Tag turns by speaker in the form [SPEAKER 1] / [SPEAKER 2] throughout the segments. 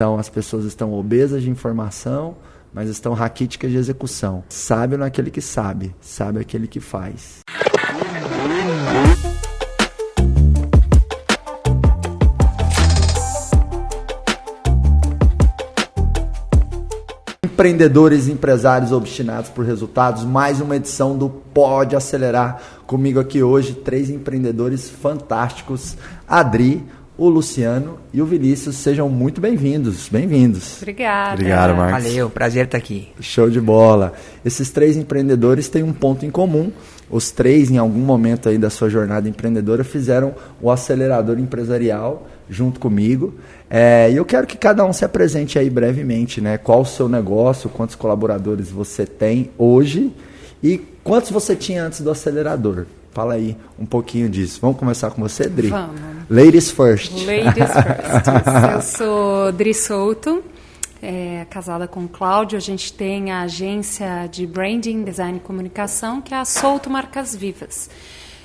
[SPEAKER 1] Então, as pessoas estão obesas de informação, mas estão raquíticas de execução. Sábio não é aquele que sabe, sábio é aquele que faz. Empreendedores e empresários obstinados por resultados, mais uma edição do Pode Acelerar. Comigo aqui hoje, 3 empreendedores fantásticos, a Adri, o Luciano e o Vinícius. Sejam muito bem-vindos. Bem-vindos.
[SPEAKER 2] Obrigada.
[SPEAKER 3] Obrigado, Marcos.
[SPEAKER 4] Valeu, prazer estar aqui.
[SPEAKER 1] Show de bola. Esses 3 empreendedores têm um ponto em comum. Os 3, em algum momento aí da sua jornada empreendedora, fizeram o acelerador empresarial junto comigo. E eu quero que cada um se apresente aí brevemente, né? Qual o seu negócio, quantos colaboradores você tem hoje e quantos você tinha antes do acelerador. Fala aí um pouquinho disso. Vamos começar com você, Dri?
[SPEAKER 2] Vamos.
[SPEAKER 1] Ladies first.
[SPEAKER 2] Ladies first. Eu sou Dri Souto, casada com o Cláudio. A gente tem a agência de Branding, Design e Comunicação, que é a Souto Marcas Vivas.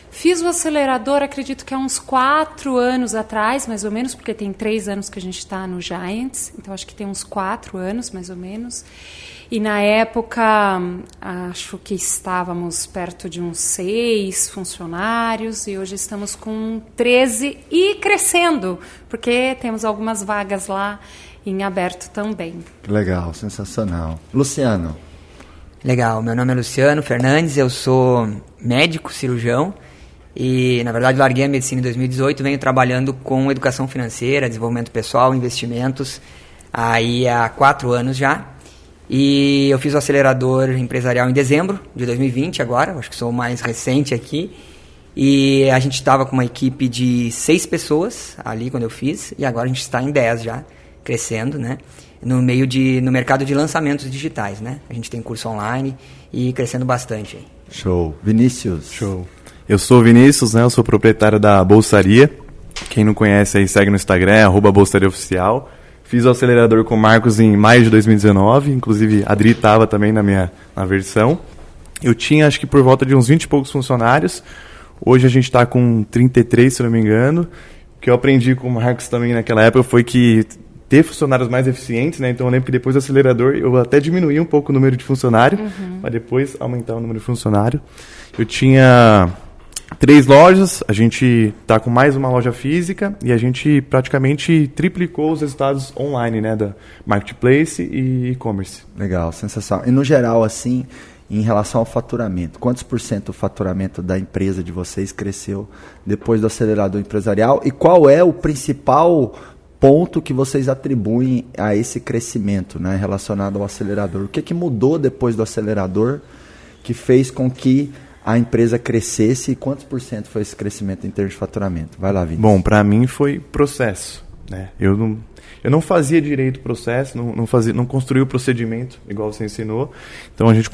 [SPEAKER 2] Fiz o acelerador, acredito que há uns 4 anos atrás, mais ou menos, porque tem 3 anos que a gente está no Giants, então acho que tem uns 4 anos, mais ou menos. E na época, acho que estávamos perto de uns 6 funcionários e hoje estamos com 13 e crescendo, porque temos algumas vagas lá em aberto também.
[SPEAKER 1] Legal, sensacional. Luciano.
[SPEAKER 4] Legal, meu nome é Luciano Fernandes, eu sou médico, cirurgião e, na verdade, larguei a medicina em 2018, venho trabalhando com educação financeira, desenvolvimento pessoal, investimentos, aí há 4 anos já. E eu fiz o acelerador empresarial em dezembro de 2020 agora, acho que sou o mais recente aqui. E a gente estava com uma equipe de 6 pessoas ali quando eu fiz, e agora a gente está em 10 já, crescendo, né? No mercado de lançamentos digitais, né? A gente tem curso online e crescendo bastante.
[SPEAKER 1] Show. Vinícius.
[SPEAKER 3] Show. Eu sou o Vinícius, né? Eu sou proprietário da Bolsaria. Quem não conhece aí, segue no Instagram, @bolsariaoficial. Fiz o acelerador com o Marcos em maio de 2019, inclusive a Adri estava também na versão. Eu tinha, acho que por volta de uns 20 e poucos funcionários. Hoje a gente está com 33, se não me engano. O que eu aprendi com o Marcos também naquela época foi que ter funcionários mais eficientes, né? Então eu lembro que depois do acelerador eu até diminuí um pouco o número de funcionário, para depois aumentar o número de funcionário. Eu tinha 3 lojas, a gente está com mais uma loja física e a gente praticamente triplicou os resultados online, né, da Marketplace e e-commerce.
[SPEAKER 1] Legal, sensacional. E no geral, assim, em relação ao faturamento, quantos % o faturamento da empresa de vocês cresceu depois do acelerador empresarial e qual é o principal ponto que vocês atribuem a esse crescimento, né, relacionado ao acelerador? O que mudou depois do acelerador que fez com que a empresa crescesse e quantos % foi esse crescimento em termos de faturamento? Vai lá, Vinícius.
[SPEAKER 3] Bom, para mim foi processo, né? Eu não fazia direito o processo, não construía o procedimento igual você ensinou. Então a gente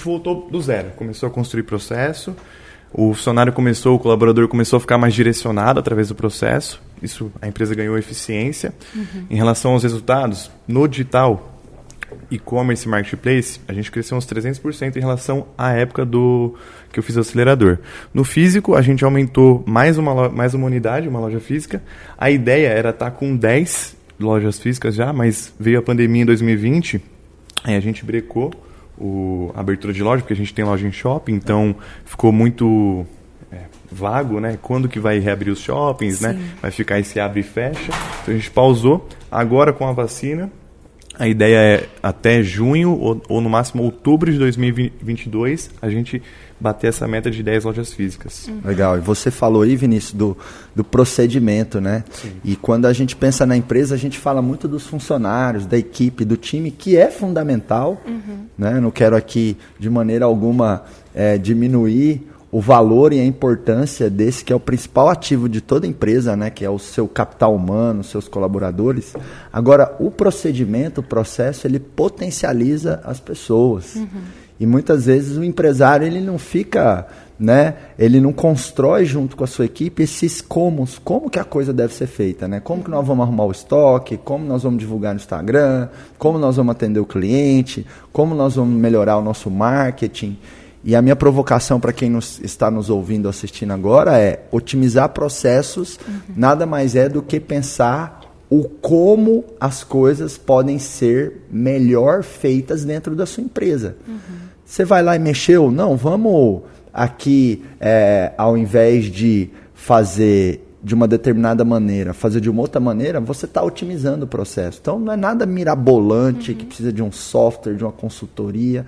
[SPEAKER 3] voltou do zero, começou a construir processo. O funcionário o colaborador começou a ficar mais direcionado através do processo. Isso, a empresa ganhou eficiência. Em relação aos resultados, no digital, e-commerce e marketplace, a gente cresceu uns 300% em relação à época que eu fiz o acelerador. No físico, a gente aumentou mais uma unidade, uma loja física. A ideia era estar com 10 lojas físicas já, mas veio a pandemia em 2020, aí a gente brecou a abertura de loja, porque a gente tem loja em shopping, então ficou muito vago, né? Quando que vai reabrir os shoppings, né? Vai ficar esse abre e fecha. Então a gente pausou. Agora com a vacina, a ideia é até junho ou no máximo outubro de 2022 a gente bater essa meta de 10 lojas físicas.
[SPEAKER 1] Legal. E você falou aí, Vinícius, do procedimento, né? Sim. E quando a gente pensa na empresa, a gente fala muito dos funcionários, da equipe, do time, que é fundamental. Né? Não quero aqui, de maneira alguma, diminuir o valor e a importância desse, que é o principal ativo de toda empresa, né? Que é o seu capital humano, os seus colaboradores. Agora, o procedimento, o processo, ele potencializa as pessoas. E muitas vezes o empresário ele não fica, né? Ele não constrói junto com a sua equipe esses como que a coisa deve ser feita, né? Como que nós vamos arrumar o estoque, como nós vamos divulgar no Instagram, como nós vamos atender o cliente, como nós vamos melhorar o nosso marketing. E a minha provocação para quem está nos ouvindo, assistindo agora é otimizar processos, nada mais é do que pensar o como as coisas podem ser melhor feitas dentro da sua empresa. Você vai lá e mexeu? Não, vamos aqui, ao invés de fazer de uma determinada maneira, fazer de uma outra maneira, você está otimizando o processo. Então, não é nada mirabolante, que precisa de um software, de uma consultoria.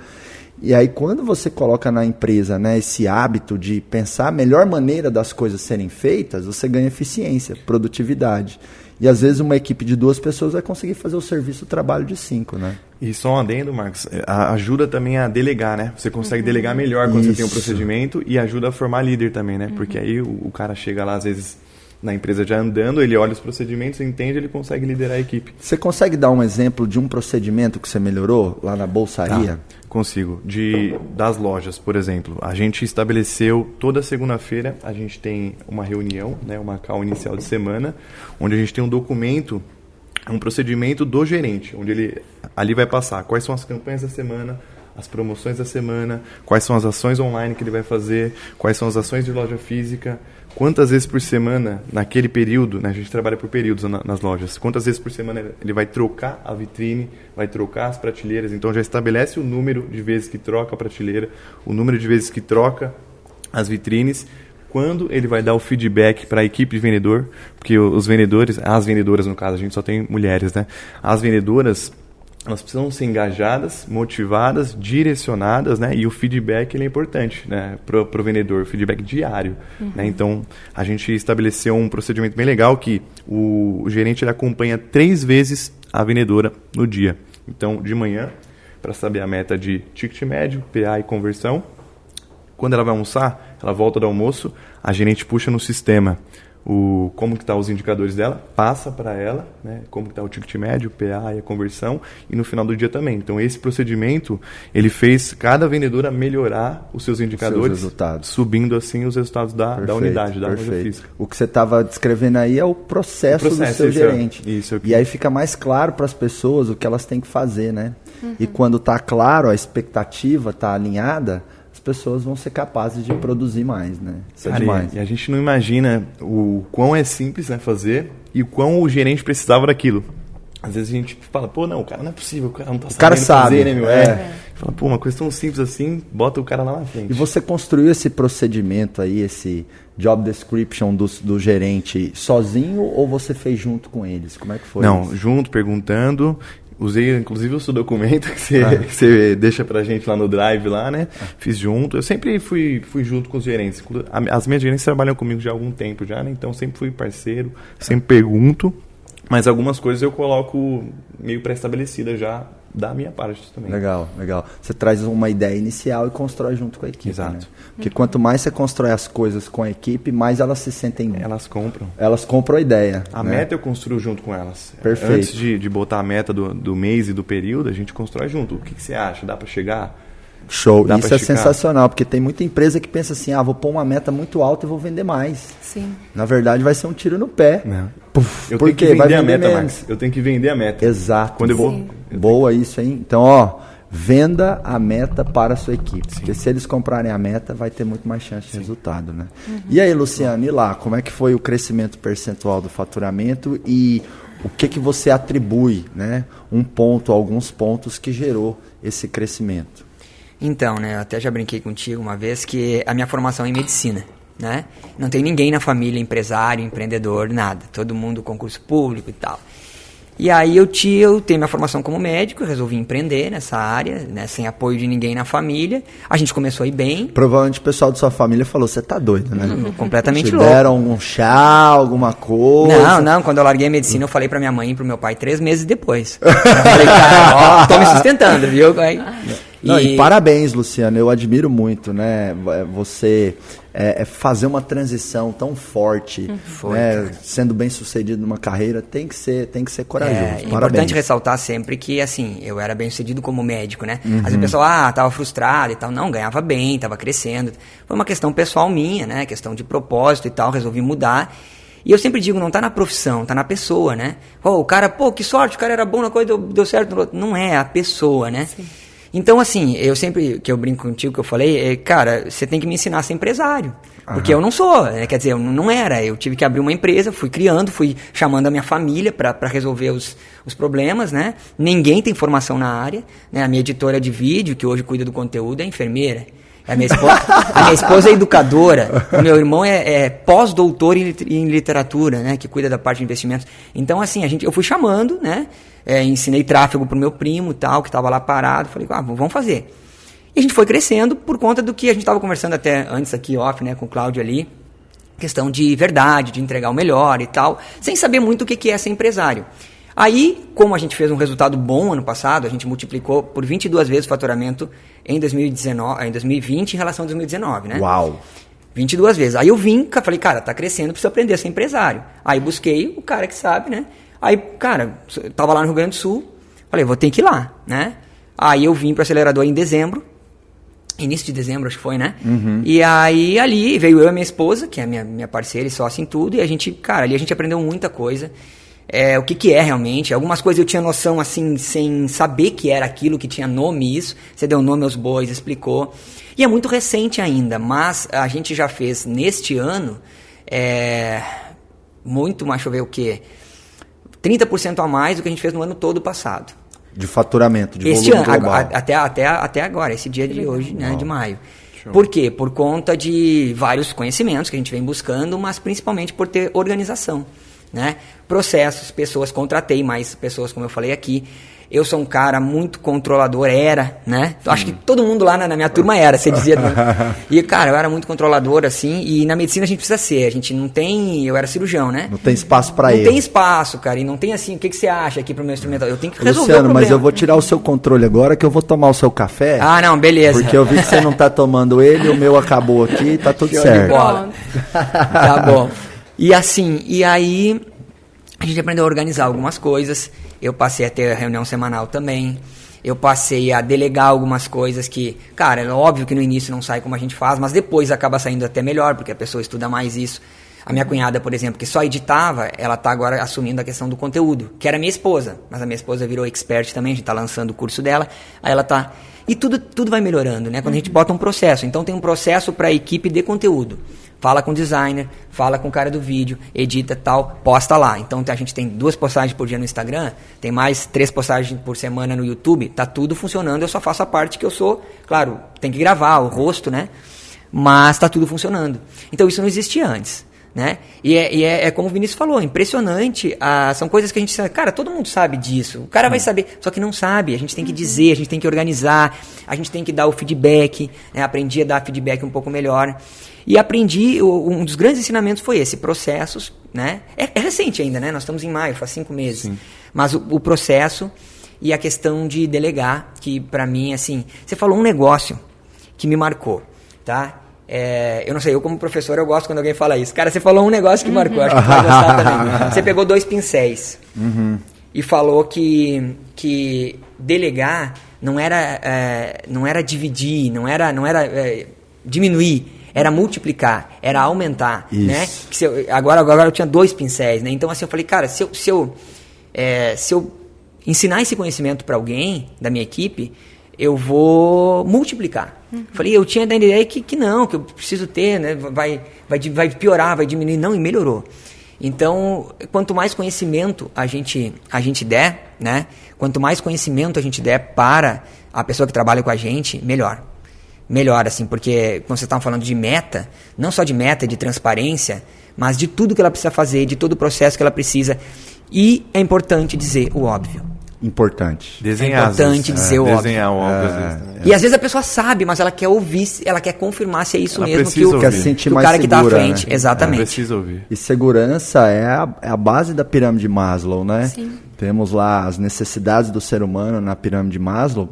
[SPEAKER 1] E aí, quando você coloca na empresa, né, esse hábito de pensar a melhor maneira das coisas serem feitas, você ganha eficiência, produtividade. E às vezes uma equipe de 2 pessoas vai conseguir fazer o serviço, o trabalho de 5, né?
[SPEAKER 3] E só um adendo, Marcos, ajuda também a delegar, né? Você consegue delegar melhor quando você tem um procedimento e ajuda a formar líder também, né? Porque aí o cara chega lá, às vezes, na empresa já andando, ele olha os procedimentos, entende, ele consegue liderar a equipe.
[SPEAKER 1] Você consegue dar um exemplo de um procedimento que você melhorou lá na bolsaria?
[SPEAKER 3] Consigo. Das lojas, por exemplo. A gente estabeleceu, toda segunda-feira, a gente tem uma reunião, né, uma call inicial de semana, onde a gente tem um documento, um procedimento do gerente, onde ele ali vai passar quais são as campanhas da semana, as promoções da semana, quais são as ações online que ele vai fazer, quais são as ações de loja física, quantas vezes por semana, naquele período, né, a gente trabalha por períodos nas lojas, quantas vezes por semana ele vai trocar a vitrine, vai trocar as prateleiras, então já estabelece o número de vezes que troca a prateleira, o número de vezes que troca as vitrines, quando ele vai dar o feedback para a equipe de vendedor, porque os vendedores, as vendedoras no caso, a gente só tem mulheres, né? As vendedoras, elas precisam ser engajadas, motivadas, direcionadas, né? E o feedback ele é importante, né? Pro vendedor, feedback diário. Né? Então, a gente estabeleceu um procedimento bem legal que o gerente ele acompanha 3 vezes a vendedora no dia. Então, de manhã, para saber a meta de ticket médio, PA e conversão. Quando ela vai almoçar, ela volta do almoço, a gerente puxa no sistema como que tá os indicadores dela, passa para ela, né, como que está o ticket médio, o PA e a conversão, e no final do dia também. Então, esse procedimento, ele fez cada vendedora melhorar os seus indicadores, subindo assim os resultados da unidade, da loja física.
[SPEAKER 1] O que você estava descrevendo aí é o processo do seu gerente. E aí fica mais claro para as pessoas o que elas têm que fazer, né? E quando está claro, a expectativa está alinhada, as pessoas vão ser capazes de produzir mais, né? Isso é demais.
[SPEAKER 3] E a gente não imagina o quão é simples, né, fazer e o quão o gerente precisava daquilo. Às vezes a gente fala, pô, não, o cara não é possível, o cara não tá sabendo fazer, né, meu? Fala, pô, uma coisa tão simples assim, bota o cara lá na frente.
[SPEAKER 1] E você construiu esse procedimento aí, esse job description do gerente sozinho ou você fez junto com eles? Como é que foi
[SPEAKER 3] Não,
[SPEAKER 1] isso?
[SPEAKER 3] Junto, perguntando. Usei, inclusive, o seu documento que você deixa pra gente lá no Drive, lá, né? Fiz junto. Eu sempre fui junto com os gerentes. As minhas gerentes trabalham comigo já há algum tempo já, né? Então, sempre fui parceiro, sempre pergunto. Mas algumas coisas eu coloco meio pré-estabelecidas já da minha parte também.
[SPEAKER 1] Legal, legal. Você traz uma ideia inicial e constrói junto com a equipe.
[SPEAKER 3] Exato.
[SPEAKER 1] Né? Porque quanto mais você constrói as coisas com a equipe, mais elas se sentem...
[SPEAKER 3] Elas compram.
[SPEAKER 1] Elas compram a ideia.
[SPEAKER 3] A meta eu construo junto com elas.
[SPEAKER 1] Perfeito.
[SPEAKER 3] Antes de botar a meta do mês e do período, a gente constrói junto. O que você acha? Dá para chegar?
[SPEAKER 1] Show. Isso é sensacional, porque tem muita empresa que pensa assim, vou pôr uma meta muito alta e vou vender mais.
[SPEAKER 2] Sim.
[SPEAKER 1] Na verdade, vai ser um tiro no pé.
[SPEAKER 3] Eu tenho que vender a meta, Max. Eu tenho que vender a meta.
[SPEAKER 1] Exato.
[SPEAKER 3] Quando eu vou...
[SPEAKER 1] Boa isso, hein? Então, venda a meta para a sua equipe. Porque se eles comprarem a meta, vai ter muito mais chance de resultado, né? E aí, Luciano, e lá? Como é que foi o crescimento percentual do faturamento e o que você atribui, né? Alguns pontos que gerou esse crescimento?
[SPEAKER 4] Então, né, eu até já brinquei contigo uma vez que a minha formação é em medicina, né? Não tem ninguém na família empresário, empreendedor, nada. Todo mundo concurso público e tal. E aí eu tenho minha formação como médico, eu resolvi empreender nessa área, né, sem apoio de ninguém na família. A gente começou a ir bem.
[SPEAKER 1] Provavelmente o pessoal da sua família falou, você tá doido, né?
[SPEAKER 4] Completamente
[SPEAKER 1] louco. Te deram algum chá, alguma coisa?
[SPEAKER 4] Não, quando eu larguei a medicina eu falei pra minha mãe e pro meu pai 3 meses depois. Eu falei, cara, tô me sustentando, viu? Aí,
[SPEAKER 1] e parabéns, Luciano, eu admiro muito, né? Você fazer uma transição tão forte, né? Sendo bem sucedido numa carreira, tem que ser corajoso.
[SPEAKER 4] É importante ressaltar sempre que, assim, eu era bem sucedido como médico, né? Às vezes o pessoal, tava frustrado e tal. Não, ganhava bem, tava crescendo. Foi uma questão pessoal minha, né? Questão de propósito e tal, resolvi mudar. E eu sempre digo, não tá na profissão, tá na pessoa, né? O cara, que sorte, o cara era bom na coisa, deu certo. Não é a pessoa, né? Sim. Então, assim, eu sempre, que eu brinco contigo, que eu falei, cara, você tem que me ensinar a ser empresário. Porque eu não sou, quer dizer, eu não era. Eu tive que abrir uma empresa, fui criando, fui chamando a minha família para resolver os problemas, né? Ninguém tem formação na área, né? A minha editora de vídeo, que hoje cuida do conteúdo, é enfermeira. A minha esposa é educadora, o meu irmão é pós-doutor em literatura, né? Que cuida da parte de investimentos. Então, assim, eu fui chamando, né? Ensinei tráfego pro meu primo e tal, que estava lá parado. Falei, vamos fazer. E a gente foi crescendo por conta do que a gente estava conversando até antes aqui, off, né, com o Cláudio ali. Questão de verdade, de entregar o melhor e tal, sem saber muito o que é ser empresário. Aí, como a gente fez um resultado bom ano passado, a gente multiplicou por 22 vezes o faturamento em 2020 em relação a 2019, né?
[SPEAKER 1] Uau!
[SPEAKER 4] 22 vezes. Aí eu falei, cara, tá crescendo, preciso aprender a ser empresário. Aí busquei o cara que sabe, né? Aí, cara, eu tava lá no Rio Grande do Sul, falei, vou ter que ir lá, né? Aí eu vim pro acelerador em dezembro, início de dezembro, acho que foi, né? E aí, ali, veio eu e a minha esposa, que é a minha parceira e sócia em tudo, e a gente, cara, ali a gente aprendeu muita coisa. O que é realmente. Algumas coisas eu tinha noção, assim, sem saber que era aquilo, que tinha nome isso. Você deu nome aos bois, explicou. E é muito recente ainda, mas a gente já fez, neste ano, muito mais, deixa eu ver o quê? 30% a mais do que a gente fez no ano todo passado.
[SPEAKER 1] De faturamento, de
[SPEAKER 4] este
[SPEAKER 1] volume
[SPEAKER 4] ano,
[SPEAKER 1] global.
[SPEAKER 4] Até agora, esse dia de hoje, né, de maio. Show. Por quê? Por conta de vários conhecimentos que a gente vem buscando, mas principalmente por ter organização, né? Processos, pessoas, contratei mais pessoas, como eu falei aqui. Eu sou um cara muito controlador, né? Acho que todo mundo lá na minha turma era, você dizia. E, cara, eu era muito controlador, assim, e na medicina a gente precisa ser. A gente não tem... Eu era cirurgião, né?
[SPEAKER 1] Não tem espaço pra ele.
[SPEAKER 4] Não tem espaço, cara, e não tem assim, o que você acha aqui pro meu instrumental? Eu tenho que resolver
[SPEAKER 1] Luciano,
[SPEAKER 4] o problema.
[SPEAKER 1] mas eu vou tirar o seu controle agora, que eu vou tomar o seu café.
[SPEAKER 4] Ah, não, beleza.
[SPEAKER 1] Porque eu vi que você não tá tomando ele, o meu acabou aqui, tá tudo certo.
[SPEAKER 4] Tá bom. E assim, e aí a gente aprendeu a organizar algumas coisas. Eu passei a ter reunião semanal também. Eu passei a delegar algumas coisas que, cara, é óbvio que no início não sai como a gente faz, mas depois acaba saindo até melhor, porque a pessoa estuda mais isso. A minha cunhada, por exemplo, que só editava, ela tá agora assumindo a questão do conteúdo, que era minha esposa, mas a minha esposa virou expert também, a gente tá lançando o curso dela, aí ela tá... E tudo vai melhorando, né? Quando a gente bota um processo. Então tem um processo para a equipe de conteúdo. Fala com o designer, fala com o cara do vídeo, edita tal, posta lá. Então a gente tem 2 postagens por dia no Instagram, tem mais 3 postagens por semana no YouTube, tá tudo funcionando, eu só faço a parte que eu sou, claro, tem que gravar o rosto, né? Mas tá tudo funcionando. Então isso não existia antes, né? E é como o Vinícius falou, impressionante, são coisas que a gente sabe, cara, todo mundo sabe disso, o cara vai saber, só que não sabe, a gente tem que dizer, a gente tem que organizar, a gente tem que dar o feedback, né? Aprendi a dar feedback um pouco melhor. E aprendi, um dos grandes ensinamentos foi esse, processos, né? É recente ainda, né? Nós estamos em maio, faz 5 meses. Sim. Mas o processo e a questão de delegar, que pra mim, assim... Você falou um negócio que me marcou, tá? Eu não sei, eu como professor, eu gosto quando alguém fala isso. Cara, você falou um negócio que marcou, acho que você vai gostar também. Você pegou 2 pincéis e falou que delegar não era dividir, não era diminuir, era multiplicar, era aumentar, isso. Né? Agora eu tinha 2 pincéis, né? Então assim, eu falei, cara, se eu ensinar esse conhecimento para alguém da minha equipe, eu vou multiplicar. Falei, eu tinha da ideia que não, que eu preciso ter, né? Vai piorar, vai diminuir, não, e melhorou. Então, quanto mais conhecimento a gente der, né? Quanto mais conhecimento a gente der para a pessoa que trabalha com a gente, melhor. Melhor, assim, porque quando você estava falando de meta, não só de meta, de transparência, mas de tudo que ela precisa fazer, de todo o processo que ela precisa. E é importante dizer o óbvio.
[SPEAKER 1] Importante.
[SPEAKER 4] Desenhar, é importante dizer o óbvio.
[SPEAKER 3] Desenhar o óbvio, às vezes.
[SPEAKER 4] E às vezes a pessoa sabe, mas ela quer ouvir, ela quer confirmar se é isso
[SPEAKER 3] ela
[SPEAKER 4] mesmo que o cara
[SPEAKER 1] segura,
[SPEAKER 4] que está à frente.
[SPEAKER 1] Né?
[SPEAKER 4] Exatamente.
[SPEAKER 3] Precisa ouvir.
[SPEAKER 1] E segurança é a base da pirâmide de Maslow, né?
[SPEAKER 2] Sim.
[SPEAKER 1] Temos lá as necessidades do ser humano na pirâmide de Maslow.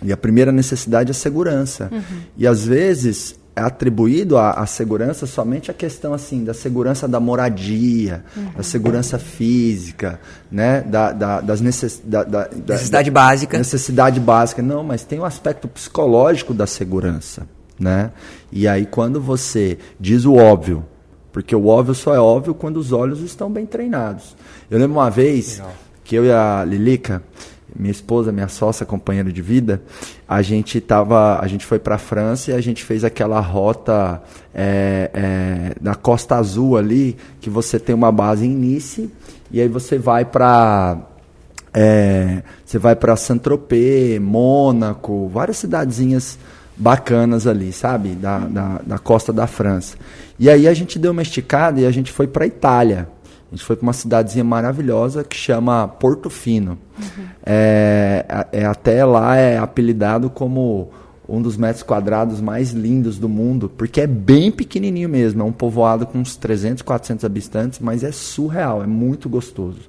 [SPEAKER 1] E a primeira necessidade é segurança. E às vezes é atribuído à segurança somente a questão assim, da segurança da moradia, da segurança física, né? Das
[SPEAKER 4] necessidade básica.
[SPEAKER 1] Necessidade básica. Não, mas tem o aspecto psicológico da segurança, né? E aí quando você diz o óbvio, porque o óbvio só é óbvio quando os olhos estão bem treinados. Eu lembro uma vez que eu e a Lilica, minha esposa, minha sócia, companheira de vida, a gente foi para a França e a gente fez aquela rota da Costa Azul ali, que você tem uma base em Nice, e aí você vai para Saint-Tropez, Mônaco, várias cidadezinhas bacanas ali, sabe? Da costa da França. E aí a gente deu uma esticada e a gente foi para a Itália. A gente foi para uma cidadezinha maravilhosa que chama Portofino. Até lá é apelidado como um dos metros quadrados mais lindos do mundo, porque é bem pequenininho mesmo. É um povoado com uns 300, 400 habitantes, mas é surreal, é muito gostoso.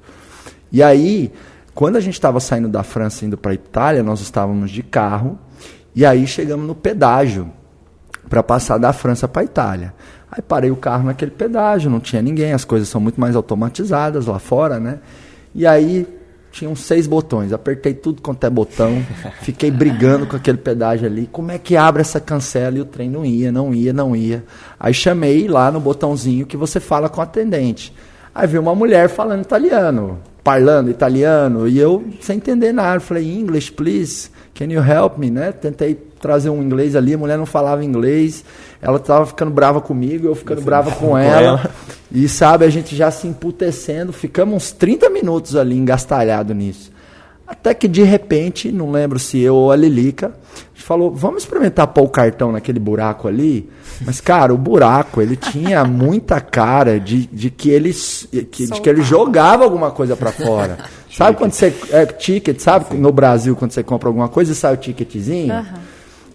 [SPEAKER 1] E aí, quando a gente estava saindo da França indo para a Itália, nós estávamos de carro, e aí chegamos no pedágio para passar da França para a Itália. Aí parei o carro naquele pedágio, não tinha ninguém, as coisas são muito mais automatizadas lá fora, né? E aí tinham 6 botões, apertei tudo quanto é botão, fiquei brigando com aquele pedágio ali, como é que abre essa cancela? E o trem não ia. Aí chamei lá no botãozinho que você fala com o atendente. Aí veio uma mulher falando italiano, parlando italiano, e eu sem entender nada, falei, English, please, can you help me, né? Tentei trazer um inglês ali, a mulher não falava inglês, ela estava ficando brava comigo, eu ficando brava com ela, e sabe, a gente já se emputecendo, ficamos uns 30 minutos ali engastalhado nisso. Até que de repente, não lembro se eu ou a Lilica, a gente falou, vamos experimentar pôr o cartão naquele buraco ali? Mas, cara, o buraco, ele tinha muita cara de que ele jogava alguma coisa para fora. Sabe quando você... ticket, sabe? Sim. No Brasil, quando você compra alguma coisa e sai o ticketzinho?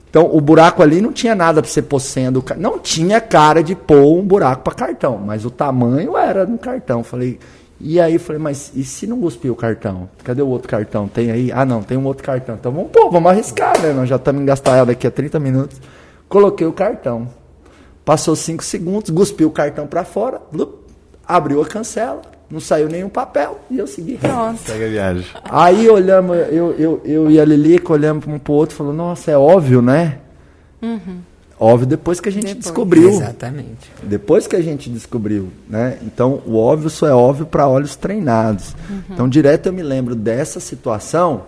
[SPEAKER 1] Então, o buraco ali não tinha nada para você pôr senha do cartão. Não tinha cara de pôr um buraco para cartão, mas o tamanho era no cartão. Falei... E aí falei, mas e se não cuspir o cartão? Cadê o outro cartão? Tem aí? Ah, não, tem um outro cartão. Então vamos arriscar, né? Nós já estamos engastados daqui a 30 minutos. Coloquei o cartão. Passou 5 segundos, cuspiu o cartão para fora, abriu a cancela, não saiu nenhum papel e eu segui.
[SPEAKER 2] Pronto.
[SPEAKER 3] Segue a viagem.
[SPEAKER 1] Aí olhamos, eu e a Lilica olhamos um pro outro e falamos, nossa, é óbvio, né? Óbvio depois que a gente descobriu.
[SPEAKER 4] Exatamente.
[SPEAKER 1] Depois que a gente descobriu, né? Então, o óbvio só é óbvio para olhos treinados. Então, direto eu me lembro dessa situação,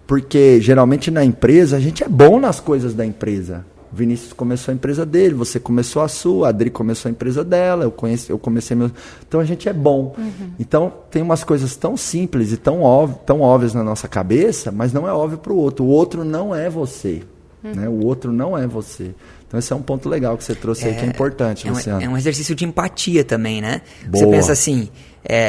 [SPEAKER 1] porque geralmente na empresa a gente é bom nas coisas da empresa. O Vinícius começou a empresa dele, você começou a sua, a Adri começou a empresa dela, eu comecei meu... Então, a gente é bom. Então, tem umas coisas tão simples e tão óbvias na nossa cabeça, mas não é óbvio para o outro. O outro não é você. Né? O outro não é você. Então esse é um ponto legal que você trouxe aí, que é importante, Luciano.
[SPEAKER 4] É um exercício de empatia também, né?
[SPEAKER 1] Boa.
[SPEAKER 4] Você pensa assim,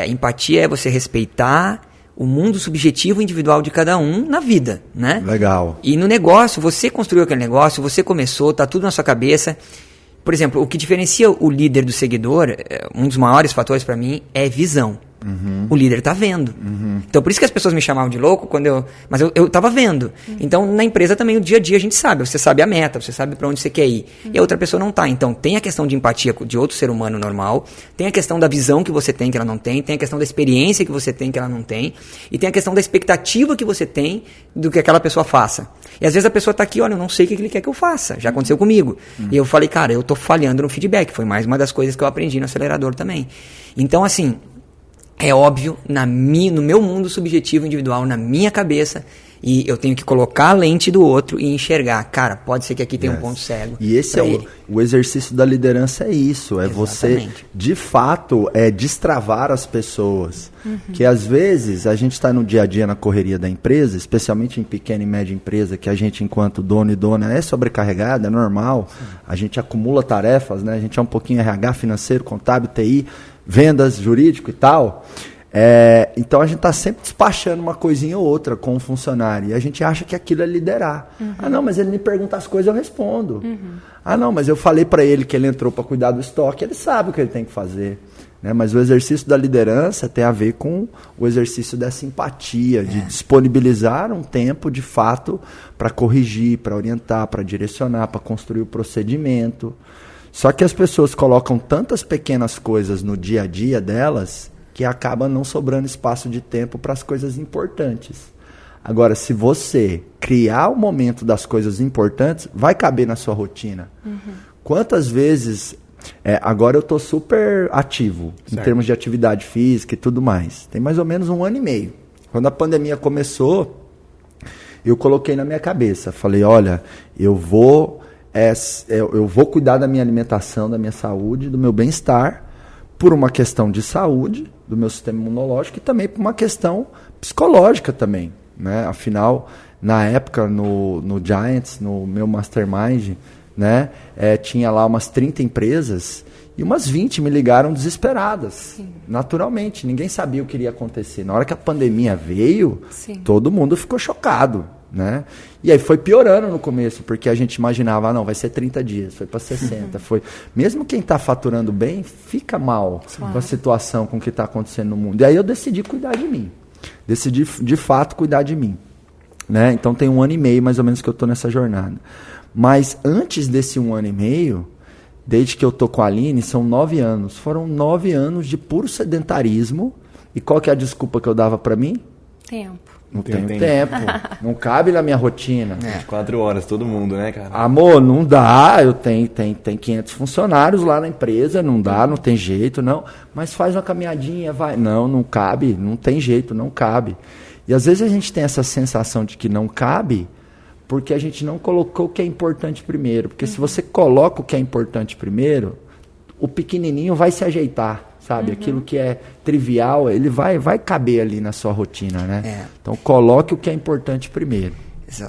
[SPEAKER 4] empatia é você respeitar o mundo subjetivo e individual de cada um na vida, né?
[SPEAKER 1] Legal.
[SPEAKER 4] E no negócio, você construiu aquele negócio, você começou, tá tudo na sua cabeça. Por exemplo, o que diferencia o líder do seguidor, um dos maiores fatores para mim, é visão. O líder tá vendo. Então, por isso que as pessoas me chamavam de louco mas eu tava vendo. Então, na empresa também, o dia a dia a gente sabe. Você sabe a meta, você sabe para onde você quer ir. E a outra pessoa não tá. Então, tem a questão de empatia de outro ser humano normal, tem a questão da visão que você tem que ela não tem a questão da experiência que você tem que ela não tem, e tem a questão da expectativa que você tem do que aquela pessoa faça. E às vezes a pessoa tá aqui, olha, eu não sei o que ele quer que eu faça. Já aconteceu comigo. E eu falei, cara, eu tô falhando no feedback. Foi mais uma das coisas que eu aprendi no acelerador também. Então, assim... É óbvio, no meu mundo subjetivo individual, na minha cabeça, e eu tenho que colocar a lente do outro e enxergar. Cara, pode ser que aqui tenha um ponto cego.
[SPEAKER 1] E esse o exercício da liderança é isso, é você, de fato, destravar as pessoas. Que às vezes a gente está no dia a dia na correria da empresa, especialmente em pequena e média empresa, que a gente, enquanto dono e dona, é sobrecarregado, é normal. A gente acumula tarefas, né? A gente é um pouquinho RH, financeiro, contábil, TI, vendas, jurídico e tal. Então a gente está sempre despachando uma coisinha ou outra com um funcionário e a gente acha que aquilo é liderar. Ah, não, mas ele me pergunta as coisas, eu respondo. Ah, não, mas eu falei para ele que ele entrou para cuidar do estoque, ele sabe o que ele tem que fazer. Né? Mas o exercício da liderança tem a ver com o exercício dessa empatia, de disponibilizar um tempo de fato para corrigir, para orientar, para direcionar, para construir o procedimento. Só que as pessoas colocam tantas pequenas coisas no dia a dia delas que acaba não sobrando espaço de tempo para as coisas importantes. Agora, se você criar o momento das coisas importantes, vai caber na sua rotina. Quantas vezes... agora eu estou super ativo em termos de atividade física e tudo mais. Tem mais ou menos 1 ano e meio. Quando a pandemia começou, eu coloquei na minha cabeça. Falei, olha, eu vou cuidar da minha alimentação, da minha saúde, do meu bem-estar, por uma questão de saúde, do meu sistema imunológico e também por uma questão psicológica também, né? Afinal, na época, no Giants, no meu mastermind, né, tinha lá umas 30 empresas e umas 20 me ligaram desesperadas. Sim. Naturalmente, ninguém sabia o que iria acontecer. Na hora que a pandemia veio, sim, todo mundo ficou chocado, né? E aí foi piorando no começo, porque a gente imaginava, não, vai ser 30 dias, foi para 60, foi... Mesmo quem está faturando bem, fica mal, claro, com a situação, com o que está acontecendo no mundo. E aí eu decidi cuidar de mim. Decidi, de fato, cuidar de mim, né? Então tem 1 ano e meio, mais ou menos, que eu estou nessa jornada. Mas antes desse 1 ano e meio, desde que eu tô com a Aline, são 9 anos. Foram 9 anos de puro sedentarismo. E qual que é a desculpa que eu dava para mim?
[SPEAKER 2] Tempo.
[SPEAKER 1] Não tenho tempo. Não cabe na minha rotina.
[SPEAKER 3] 4 horas, todo mundo, né, cara?
[SPEAKER 1] Amor, não dá. Eu tenho 500 funcionários lá na empresa. Não dá, não tem jeito, não. Mas faz uma caminhadinha, vai. Não cabe. Não tem jeito, não cabe. E às vezes a gente tem essa sensação de que não cabe, porque a gente não colocou o que é importante primeiro. Porque se você coloca o que é importante primeiro, o pequenininho vai se ajeitar, sabe? Aquilo que é trivial, ele vai caber ali na sua rotina, né? Então, coloque o que é importante primeiro.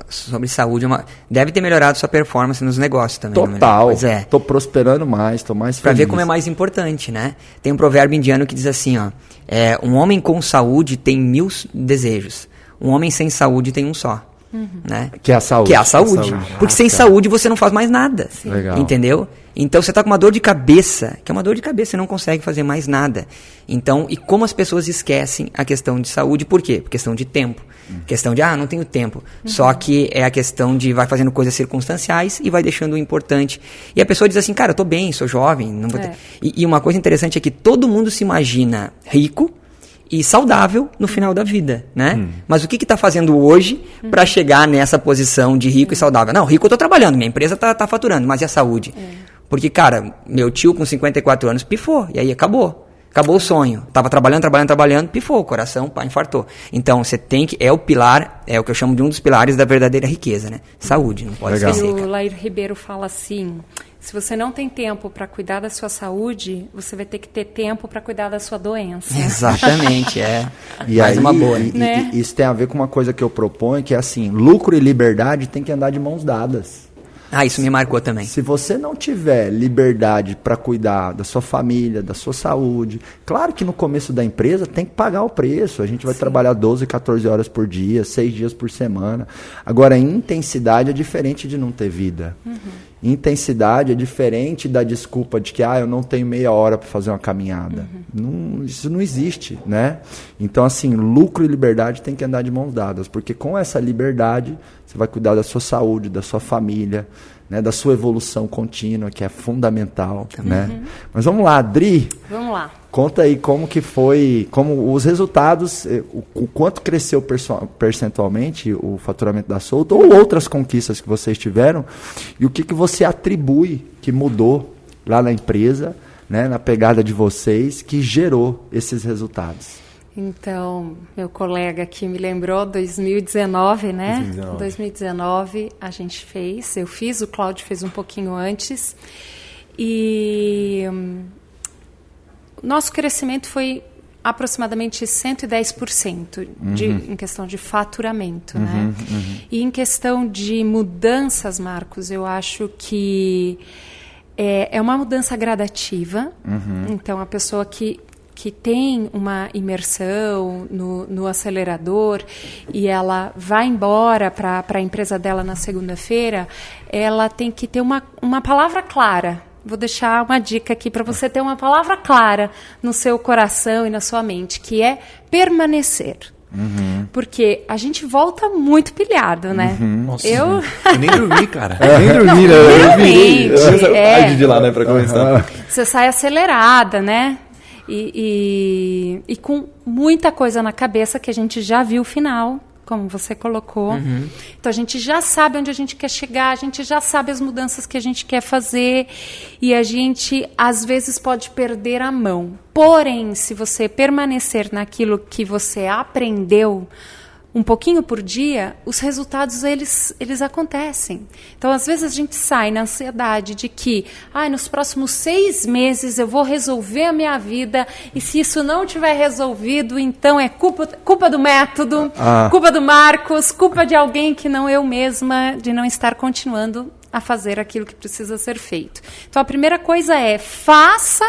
[SPEAKER 4] Sobre saúde, deve ter melhorado sua performance nos negócios também.
[SPEAKER 1] Total. Pois é. Tô prosperando mais, tô mais feliz.
[SPEAKER 4] Pra ver como é mais importante, né? Tem um provérbio indiano que diz assim, ó. Um homem com saúde tem 1000 desejos. Um homem sem saúde tem um só. Né?
[SPEAKER 1] Que é a saúde.
[SPEAKER 4] Que é a saúde. Porque sem saúde você não faz mais nada.
[SPEAKER 1] Legal.
[SPEAKER 4] Entendeu? Então você está com uma dor de cabeça, que é uma dor de cabeça, você não consegue fazer mais nada. Então, e como as pessoas esquecem a questão de saúde, por quê? Por questão de tempo. Questão de, não tenho tempo. Só que é a questão de vai fazendo coisas circunstanciais e vai deixando o importante. E a pessoa diz assim, cara, eu tô bem, sou jovem. Não vou ter... E uma coisa interessante é que todo mundo se imagina rico e saudável no final da vida, né? Mas o que está fazendo hoje para chegar nessa posição de rico e saudável? Não, rico eu estou trabalhando, minha empresa tá faturando, mas e a saúde? Porque, cara, meu tio com 54 anos pifou, e aí acabou. Acabou o sonho. Tava trabalhando, pifou, o coração, infartou. Então, você tem que... É o pilar, é o que eu chamo de um dos pilares da verdadeira riqueza, né? Saúde, não pode esquecer.
[SPEAKER 2] O Lair Ribeiro fala assim... Se você não tem tempo para cuidar da sua saúde, você vai ter que ter tempo para cuidar da sua doença.
[SPEAKER 4] Exatamente,
[SPEAKER 1] E mais aí, uma boa. Né? Isso tem a ver com uma coisa que eu proponho, que é assim, lucro e liberdade tem que andar de mãos dadas.
[SPEAKER 4] Isso me marcou também.
[SPEAKER 1] Se você não tiver liberdade para cuidar da sua família, da sua saúde, claro que no começo da empresa tem que pagar o preço. A gente vai trabalhar 12, 14 horas por dia, 6 dias por semana. Agora, intensidade é diferente de não ter vida. Intensidade é diferente da desculpa de que eu não tenho meia hora para fazer uma caminhada. Isso não existe, né? Então, assim, lucro e liberdade tem que andar de mãos dadas, porque com essa liberdade você vai cuidar da sua saúde, da sua família, né, da sua evolução contínua, que é fundamental, né? Mas vamos lá, Adri.
[SPEAKER 2] Vamos lá.
[SPEAKER 1] Conta aí como que foi, como os resultados, o quanto cresceu percentualmente o faturamento da Solto, ou outras conquistas que vocês tiveram, e o que você atribui que mudou lá na empresa, né, na pegada de vocês, que gerou esses resultados.
[SPEAKER 2] Então, meu colega aqui me lembrou 2019, né? 2019 a gente fez, eu fiz, o Cláudio fez um pouquinho antes, e nosso crescimento foi aproximadamente 110% em questão de faturamento, né? E em questão de mudanças, Marcos, eu acho que é uma mudança gradativa. Então, a pessoa que tem uma imersão no acelerador e ela vai embora para a empresa dela na segunda-feira, ela tem que ter uma palavra clara. Vou deixar uma dica aqui para você ter uma palavra clara no seu coração e na sua mente, que é permanecer. Porque a gente volta muito pilhado, né?
[SPEAKER 3] Nossa, eu nem dormi, cara.
[SPEAKER 1] Nem dormi, né?
[SPEAKER 2] Realmente.
[SPEAKER 3] De lá, né, para começar.
[SPEAKER 2] Você sai acelerada, né? E com muita coisa na cabeça que a gente já viu o final, como você colocou. Então, a gente já sabe onde a gente quer chegar, a gente já sabe as mudanças que a gente quer fazer e a gente, às vezes, pode perder a mão. Porém, se você permanecer naquilo que você aprendeu, um pouquinho por dia, os resultados eles acontecem. Então, às vezes a gente sai na ansiedade de que nos próximos 6 meses eu vou resolver a minha vida, e se isso não tiver resolvido, então é culpa do método, culpa do Marcos, culpa de alguém que não eu mesma, de não estar continuando a fazer aquilo que precisa ser feito. Então, a primeira coisa é: faça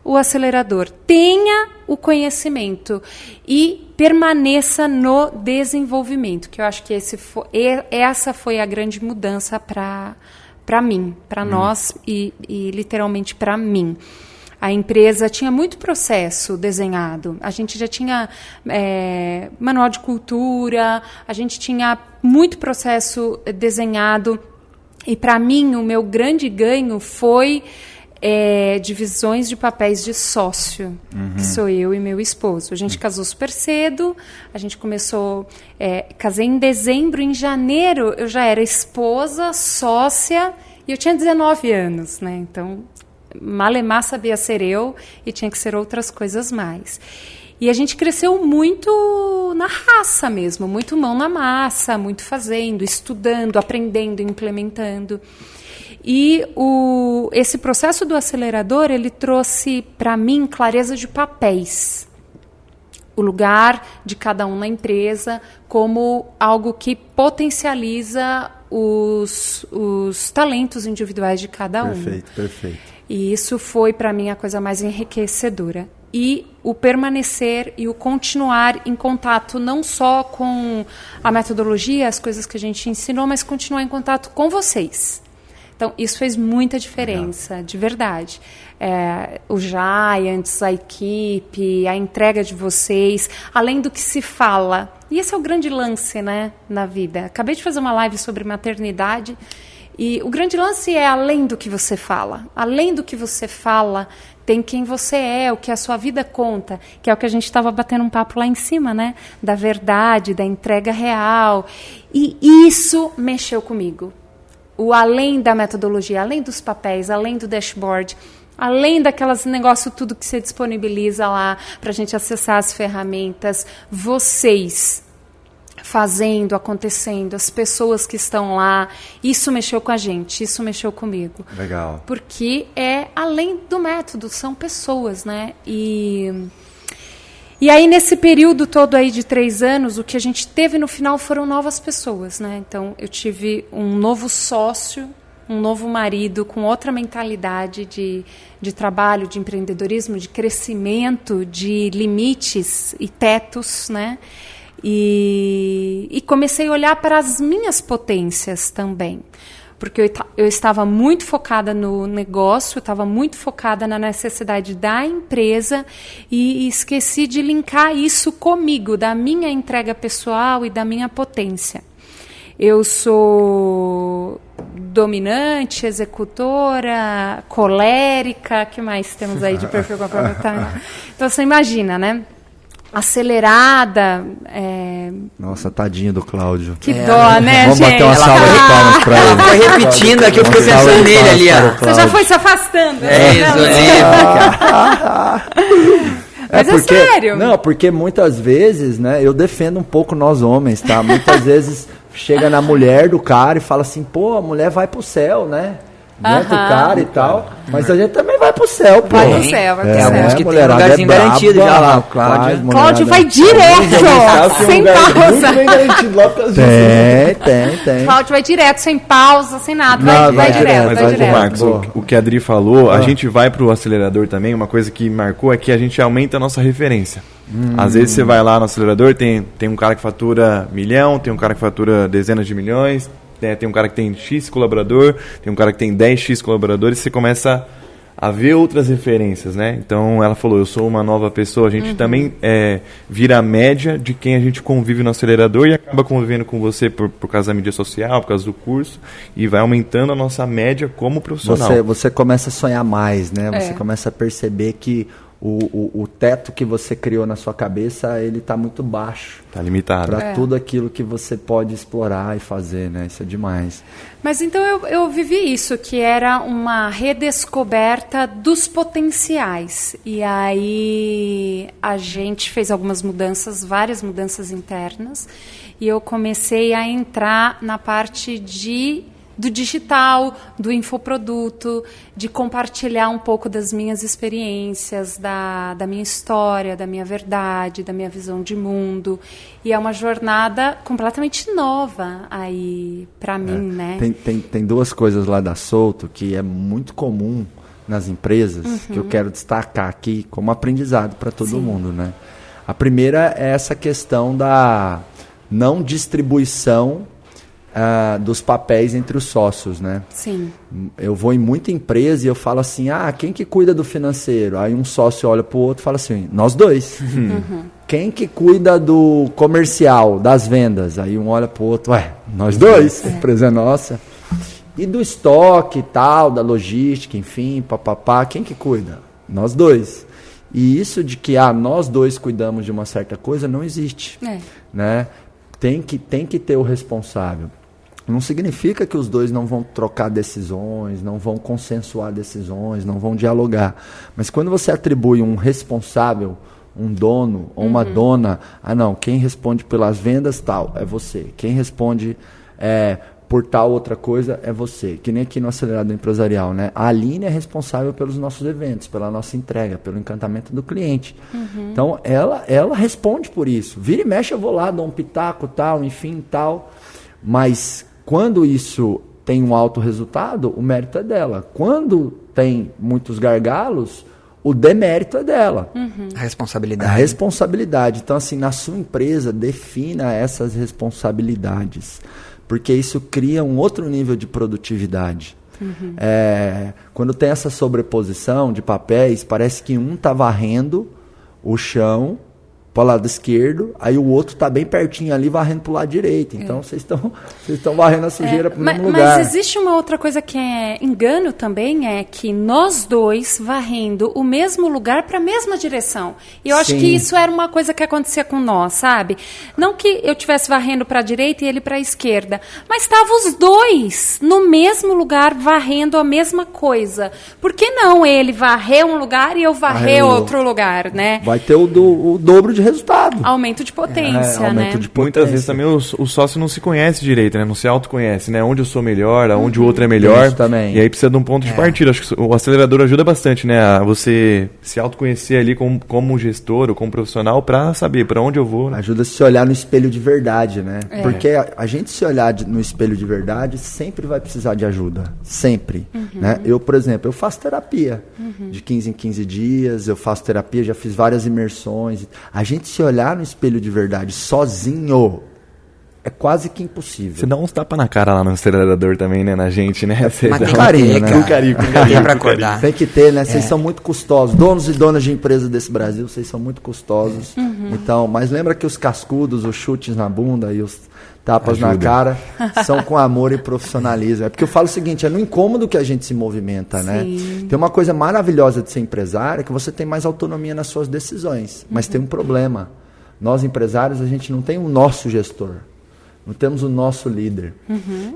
[SPEAKER 2] o acelerador, tenha o conhecimento e permaneça no desenvolvimento, que eu acho que essa foi a grande mudança para mim, para nós e literalmente para mim. A empresa tinha muito processo desenhado, a gente já tinha manual de cultura, a gente tinha muito processo desenhado, e para mim o meu grande ganho foi divisões de papéis de sócio, que sou eu e meu esposo. A gente casou super cedo, a gente começou... casei em dezembro, em janeiro eu já era esposa, sócia, e eu tinha 19 anos, né? Então, malemar sabia ser eu e tinha que ser outras coisas mais. E a gente cresceu muito na raça mesmo, muito mão na massa, muito fazendo, estudando, aprendendo, implementando. E esse processo do acelerador, ele trouxe para mim clareza de papéis. O lugar de cada um na empresa como algo que potencializa os talentos individuais de cada um.
[SPEAKER 1] Perfeito.
[SPEAKER 2] E isso foi para mim a coisa mais enriquecedora. E o permanecer e o continuar em contato não só com a metodologia, as coisas que a gente ensinou, mas continuar em contato com vocês. Então, isso fez muita diferença, de verdade. O Giants, a equipe, a entrega de vocês, além do que se fala. E esse é o grande lance, né, na vida. Acabei de fazer uma live sobre maternidade, e o grande lance é além do que você fala. Além do que você fala, tem quem você é, o que a sua vida conta, que é o que a gente estava batendo um papo lá em cima, né? Da verdade, da entrega real. E isso mexeu comigo. O além da metodologia, além dos papéis, além do dashboard, além daquelas negócio tudo que você disponibiliza lá para a gente acessar as ferramentas, vocês fazendo, acontecendo, as pessoas que estão lá, isso mexeu com a gente, isso mexeu comigo.
[SPEAKER 1] Legal.
[SPEAKER 2] Porque além do método, são pessoas, né? E aí, nesse período todo aí de 3 anos, o que a gente teve no final foram novas pessoas, né? Então, eu tive um novo sócio, um novo marido com outra mentalidade de trabalho, de empreendedorismo, de crescimento, de limites e tetos, né? E comecei a olhar para as minhas potências também. Porque eu estava muito focada no negócio, eu estava muito focada na necessidade da empresa e esqueci de linkar isso comigo, da minha entrega pessoal e da minha potência. Eu sou dominante, executora, colérica, que mais temos aí de perfil complementar? Então, você imagina, né? Acelerada.
[SPEAKER 1] Nossa, tadinho do Cláudio.
[SPEAKER 2] Que dó, né,
[SPEAKER 1] Vamos
[SPEAKER 2] gente?
[SPEAKER 1] bater uma salva de palmas pra ele.
[SPEAKER 4] Foi repetindo aqui, eu fiquei pensando nele ali, ó.
[SPEAKER 2] Você já foi se afastando. Mas
[SPEAKER 1] porque,
[SPEAKER 2] é sério.
[SPEAKER 1] Não, porque muitas vezes, né, eu defendo um pouco nós homens, tá? Muitas vezes chega na mulher do cara e fala assim, pô, a mulher vai pro céu, né? Mete o cara e tal, mas a gente também vai pro céu, pô.
[SPEAKER 2] Vai pro céu, vai pro céu.
[SPEAKER 4] Alguns que tem um lugarzinho garantido já lá,
[SPEAKER 2] Cláudio vai direto, sem pausa.
[SPEAKER 1] Bem garantido lá por causa disso. Tem.
[SPEAKER 2] Cláudio vai direto, sem pausa, sem nada, vai direto.
[SPEAKER 3] Mas, Marcos, o que a Adri falou, a gente vai pro acelerador também, uma coisa que marcou é que a gente aumenta a nossa referência. Às vezes você vai lá no acelerador, tem um cara que fatura 1 milhão, tem um cara que fatura dezenas de milhões, tem um cara que tem X colaborador, tem um cara que tem 10X colaboradores, você começa a ver outras referências, né? Então, ela falou, eu sou uma nova pessoa, a gente também vira a média de quem a gente convive no acelerador e acaba convivendo com você por causa da mídia social, por causa do curso, e vai aumentando a nossa média como profissional.
[SPEAKER 1] Você começa a sonhar mais, né? Você começa a perceber que o teto que você criou na sua cabeça, ele está muito baixo.
[SPEAKER 3] Está limitado.
[SPEAKER 1] Para tudo aquilo que você pode explorar e fazer, né? Isso é demais.
[SPEAKER 2] Mas então eu vivi isso, que era uma redescoberta dos potenciais. E aí a gente fez algumas mudanças, várias mudanças internas, e eu comecei a entrar na parte do digital, do infoproduto, de compartilhar um pouco das minhas experiências, da minha história, da minha verdade, da minha visão de mundo. E é uma jornada completamente nova aí para mim, né?
[SPEAKER 1] Tem duas coisas lá da Solto que é muito comum nas empresas, que eu quero destacar aqui como aprendizado para todo mundo, né? A primeira é essa questão da não distribuição dos papéis entre os sócios, né?
[SPEAKER 2] Sim.
[SPEAKER 1] Eu vou em muita empresa e eu falo assim, quem que cuida do financeiro? Aí um sócio olha pro outro e fala assim, nós dois. Quem que cuida do comercial, das vendas? Aí um olha pro outro, nós dois, a empresa é nossa. E do estoque e tal, da logística, enfim, papapá, quem que cuida? Nós dois. E isso de que nós dois cuidamos de uma certa coisa não existe, né? Tem que ter o responsável. Não significa que os dois não vão trocar decisões, não vão consensuar decisões, não vão dialogar. Mas quando você atribui um responsável, um dono ou uma dona, quem responde pelas vendas tal é você. Quem responde por tal outra coisa é você. Que nem aqui no Acelerado Empresarial, né? A Aline é responsável pelos nossos eventos, pela nossa entrega, pelo encantamento do cliente. Então, ela responde por isso. Vira e mexe, eu vou lá, dou um pitaco, tal, enfim, tal. Mas quando isso tem um alto resultado, o mérito é dela. Quando tem muitos gargalos, o demérito é dela.
[SPEAKER 4] A responsabilidade.
[SPEAKER 1] A responsabilidade. Então, assim, na sua empresa, defina essas responsabilidades. Porque isso cria um outro nível de produtividade. Quando tem essa sobreposição de papéis, parece que um está varrendo o chão para o lado esquerdo, aí o outro está bem pertinho ali varrendo para o lado direito. Então vocês estão varrendo a sujeira para o mesmo lugar.
[SPEAKER 2] Mas existe uma outra coisa que é engano também, é que nós dois varrendo o mesmo lugar para a mesma direção. E eu acho que isso era uma coisa que acontecia com nós, sabe? Não que eu estivesse varrendo para a direita e ele para a esquerda, mas estavam os dois no mesmo lugar varrendo a mesma coisa. Por que não ele varrer um lugar e eu varrer outro lugar, né?
[SPEAKER 1] Vai ter o dobro de resultado.
[SPEAKER 2] Aumento de potência,
[SPEAKER 1] aumento
[SPEAKER 2] né?
[SPEAKER 1] de potência.
[SPEAKER 3] Muitas vezes também o sócio não se conhece direito, né? Não se autoconhece, né? Onde eu sou melhor, aonde o outro é melhor.
[SPEAKER 1] Isso também.
[SPEAKER 3] E aí precisa de um ponto de partida. Acho que o acelerador ajuda bastante, né? A você se autoconhecer ali como gestor ou como profissional para saber para onde eu vou. Né?
[SPEAKER 1] Ajuda a se olhar no espelho de verdade, né? Porque a gente se olhar no espelho de verdade sempre vai precisar de ajuda. Sempre. Né? Eu, por exemplo, eu faço terapia. De 15 em 15 dias, eu faço terapia, já fiz várias imersões. A gente se olhar no espelho de verdade sozinho é quase que impossível.
[SPEAKER 3] Você dá uns tapas na cara lá no acelerador também, né? Na gente, né?
[SPEAKER 4] Mas
[SPEAKER 3] Você
[SPEAKER 4] tem
[SPEAKER 3] dá
[SPEAKER 1] carinho, né?
[SPEAKER 3] Com carinho.
[SPEAKER 4] Tem pra acordar.
[SPEAKER 1] Tem que ter, né? Vocês são muito custosos. Donos e donas de empresas desse Brasil, vocês são muito custosos. Então, mas lembra que os cascudos, os chutes na bunda e os tapas na cara são com amor e profissionalismo. É porque eu falo o seguinte, é no incômodo que a gente se movimenta, né? Tem uma coisa maravilhosa de ser empresário, é que você tem mais autonomia nas suas decisões. Mas tem um problema. Nós, empresários, a gente não tem o nosso gestor. Não temos o nosso líder.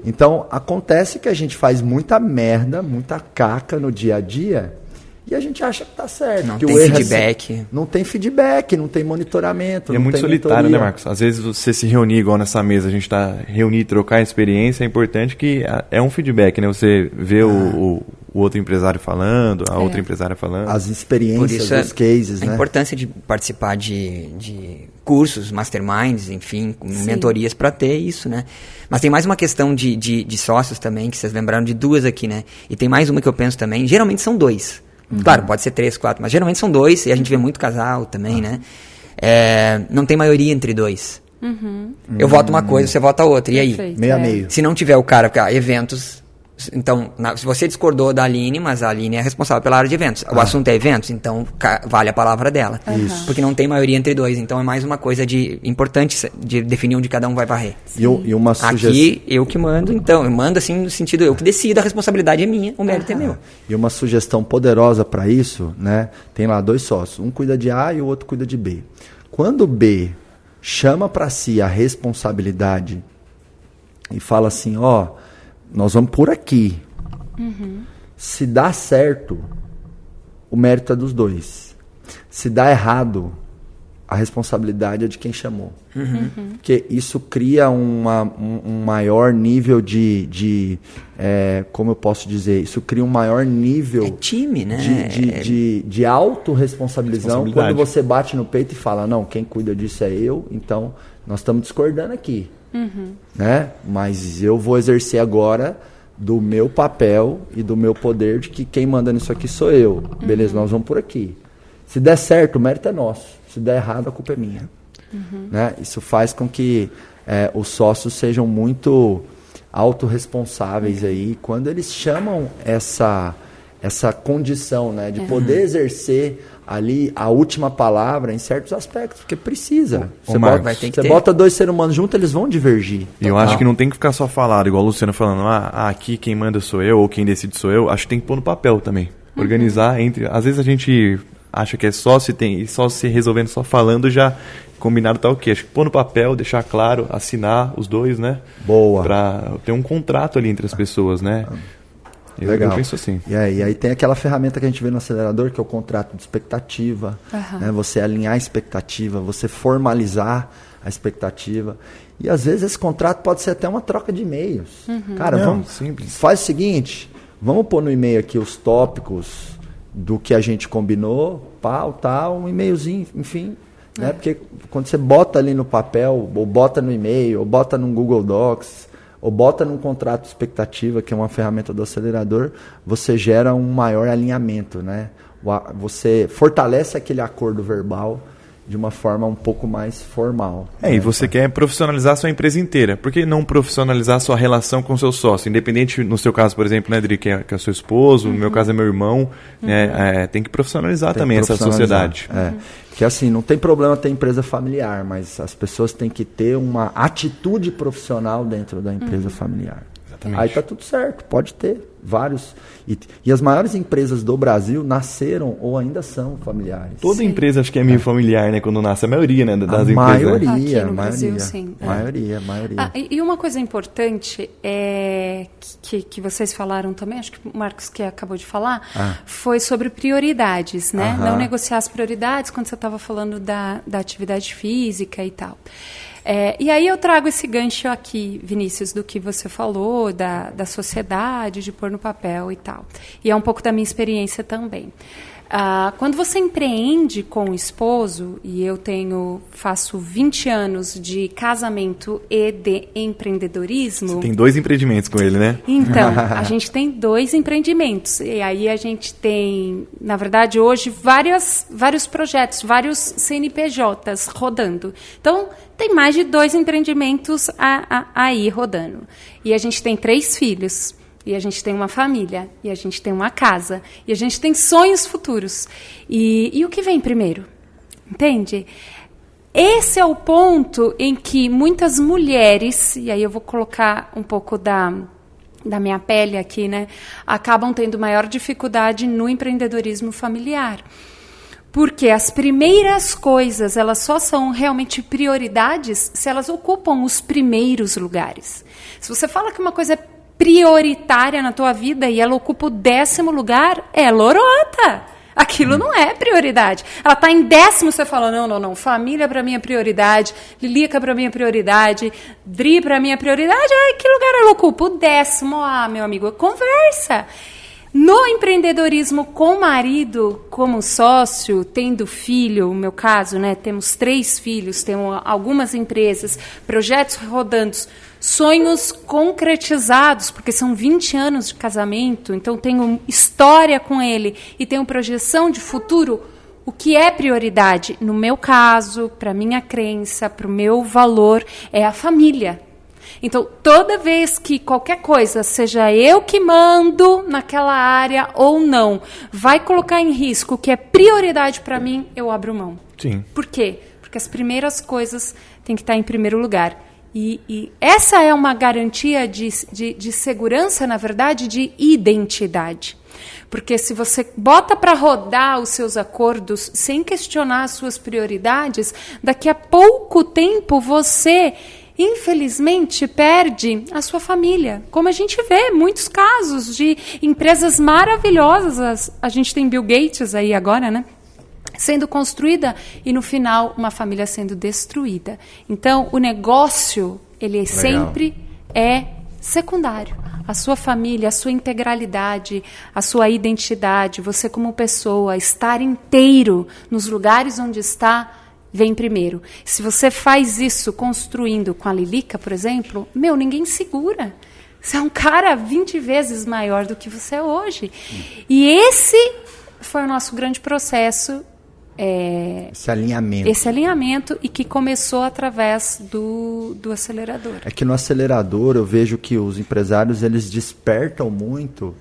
[SPEAKER 1] Então, acontece que a gente faz muita merda, muita caca no dia a dia e a gente acha que está certo.
[SPEAKER 4] Não
[SPEAKER 1] que
[SPEAKER 4] tem
[SPEAKER 1] o erro
[SPEAKER 4] feedback.
[SPEAKER 1] não tem feedback, não tem monitoramento.
[SPEAKER 3] E é
[SPEAKER 1] não
[SPEAKER 3] muito
[SPEAKER 1] tem
[SPEAKER 3] solitário,
[SPEAKER 1] mentoria.
[SPEAKER 3] né, Marcos? Às vezes você se reunir igual nessa mesa, a gente está reunir, trocar experiência, é importante que é um feedback, né? Você vê o outro empresário falando, a outra empresária falando.
[SPEAKER 1] As
[SPEAKER 4] Por
[SPEAKER 1] experiências,
[SPEAKER 4] isso
[SPEAKER 1] os cases,
[SPEAKER 4] a
[SPEAKER 1] né?
[SPEAKER 4] importância de participar de cursos, masterminds, enfim, mentorias para ter isso, né? Mas tem mais uma questão de sócios também, que vocês lembraram de duas aqui, né? E tem mais uma que eu penso também, geralmente são dois. Claro, pode ser 3, 4, mas geralmente são dois, e a gente vê muito casal também, né? Não tem maioria entre dois. Eu voto uma coisa, você vota outra, e aí?
[SPEAKER 2] Perfeito.
[SPEAKER 1] Meio a meio.
[SPEAKER 4] Se não tiver o cara, porque eventos Então, se você discordou da Aline, mas a Aline é responsável pela área de eventos. O assunto é eventos, então vale a palavra dela.
[SPEAKER 1] Isso.
[SPEAKER 4] Porque não tem maioria entre dois. Então é mais uma coisa importante de definir onde cada um vai varrer.
[SPEAKER 1] E uma sugestão...
[SPEAKER 4] Aqui, eu que mando, então. Eu mando assim no sentido, eu que decido, a responsabilidade é minha, o mérito é meu.
[SPEAKER 1] E uma sugestão poderosa para isso, né? Tem lá 2 sócios. Um cuida de A e o outro cuida de B. Quando o B chama para si a responsabilidade e fala assim, nós vamos por aqui. Se dá certo, o mérito é dos dois. Se dá errado, a responsabilidade é de quem chamou. Porque isso cria um maior nível como eu posso dizer, isso cria um maior nível...
[SPEAKER 4] É time, né?
[SPEAKER 1] De autorresponsabilização, quando você bate no peito e fala, não, quem cuida disso é eu, então nós estamos discordando aqui. Né? Mas eu vou exercer agora do meu papel e do meu poder de que quem manda nisso aqui sou eu. Beleza, nós vamos por aqui. Se der certo, o mérito é nosso. Se der errado, a culpa é minha. Né? Isso faz com que os sócios sejam muito autorresponsáveis aí, quando eles chamam essa condição, né, de poder exercer ali a última palavra em certos aspectos, porque precisa. Você bota 2 seres humanos juntos, eles vão divergir.
[SPEAKER 3] E eu acho que não tem que ficar só falado, igual o Luciano falando, aqui quem manda sou eu, ou quem decide sou eu. Acho que tem que pôr no papel também. Organizar entre... Às vezes a gente acha que é só se resolvendo, só falando, já combinado tá ok. Acho que pôr no papel, deixar claro, assinar os dois, né?
[SPEAKER 1] Boa.
[SPEAKER 3] Pra ter um contrato ali entre as pessoas, né?
[SPEAKER 1] Legal.
[SPEAKER 3] Eu penso assim.
[SPEAKER 1] E aí tem aquela ferramenta que a gente vê no acelerador, que é o contrato de expectativa. Né? Você alinhar a expectativa, você formalizar a expectativa. E às vezes esse contrato pode ser até uma troca de e-mails. Cara, faz o seguinte, vamos pôr no e-mail aqui os tópicos do que a gente combinou, tal, um e-mailzinho, enfim. Né? Porque quando você bota ali no papel, ou bota no e-mail, ou bota no Google Docs, ou bota num contrato de expectativa, que é uma ferramenta do acelerador, você gera um maior alinhamento, né? Você fortalece aquele acordo verbal de uma forma um pouco mais formal.
[SPEAKER 3] E você quer profissionalizar a sua empresa inteira. Por que não profissionalizar a sua relação com o seu sócio? Independente, no seu caso, por exemplo, né, Dri, que é seu esposo, no meu caso é meu irmão, tem que profissionalizar também essa sociedade.
[SPEAKER 1] Que assim, não tem problema ter empresa familiar, mas as pessoas têm que ter uma atitude profissional dentro da empresa familiar.
[SPEAKER 3] Exatamente.
[SPEAKER 1] Aí tá tudo certo, pode ter vários. E as maiores empresas do Brasil nasceram ou ainda são familiares.
[SPEAKER 3] Toda empresa acho que é meio familiar, né? Quando nasce, a maioria, né, das empresas.
[SPEAKER 1] Maioria,
[SPEAKER 2] aqui no Brasil, sim.
[SPEAKER 1] Maioria.
[SPEAKER 2] E uma coisa importante que vocês falaram também, acho que o Marcos que acabou de falar, foi sobre prioridades, né? Não negociar as prioridades quando você estava falando da atividade física e tal. E aí eu trago esse gancho aqui, Vinícius, do que você falou, da sociedade, de pôr no papel e tal. E é um pouco da minha experiência também. Quando você empreende com o esposo, e eu faço 20 anos de casamento e de empreendedorismo...
[SPEAKER 3] Você tem 2 empreendimentos com ele, né?
[SPEAKER 2] Então, a gente tem 2 empreendimentos. E aí a gente tem, na verdade, hoje, vários projetos, vários CNPJs rodando. Então, tem mais de 2 empreendimentos aí rodando. E a gente tem 3 filhos. E a gente tem uma família, e a gente tem uma casa, e a gente tem sonhos futuros. E o que vem primeiro? Entende? Esse é o ponto em que muitas mulheres, e aí eu vou colocar um pouco da minha pele aqui, né, acabam tendo maior dificuldade no empreendedorismo familiar. Porque as primeiras coisas, elas só são realmente prioridades se elas ocupam os primeiros lugares. Se você fala que uma coisa é prioritária na tua vida e ela ocupa o 10º lugar, é lorota. Aquilo não é prioridade. Ela está em 10º, você fala, não, família para mim é prioridade, Lilica para mim é prioridade, Dri para mim é prioridade, que lugar ela ocupa? O 10º, meu amigo, conversa. No empreendedorismo com o marido, como sócio, tendo filho, no meu caso, né, temos 3 filhos, temos algumas empresas, projetos rodando, sonhos concretizados, porque são 20 anos de casamento, então tenho história com ele e tenho projeção de futuro. O que é prioridade? No meu caso, para minha crença, para o meu valor, é a família. Então, toda vez que qualquer coisa, seja eu que mando naquela área ou não, vai colocar em risco o que é prioridade para mim, eu abro mão.
[SPEAKER 3] Sim.
[SPEAKER 2] Por quê? Porque as primeiras coisas têm que estar em primeiro lugar. E essa é uma garantia de segurança, na verdade, de identidade. Porque se você bota para rodar os seus acordos sem questionar as suas prioridades, daqui a pouco tempo você, infelizmente, perde a sua família. Como a gente vê muitos casos de empresas maravilhosas. A gente tem Bill Gates aí agora, né? Sendo construída e, no final, uma família sendo destruída. Então, o negócio, ele sempre é secundário. A sua família, a sua integralidade, a sua identidade, você como pessoa, estar inteiro nos lugares onde está, vem primeiro. Se você faz isso construindo com a Lilica, por exemplo, ninguém segura. Você é um cara 20 vezes maior do que você é hoje. E esse foi o nosso grande processo. Esse alinhamento e que começou através do acelerador.
[SPEAKER 1] É que no acelerador eu vejo que os empresários eles despertam muito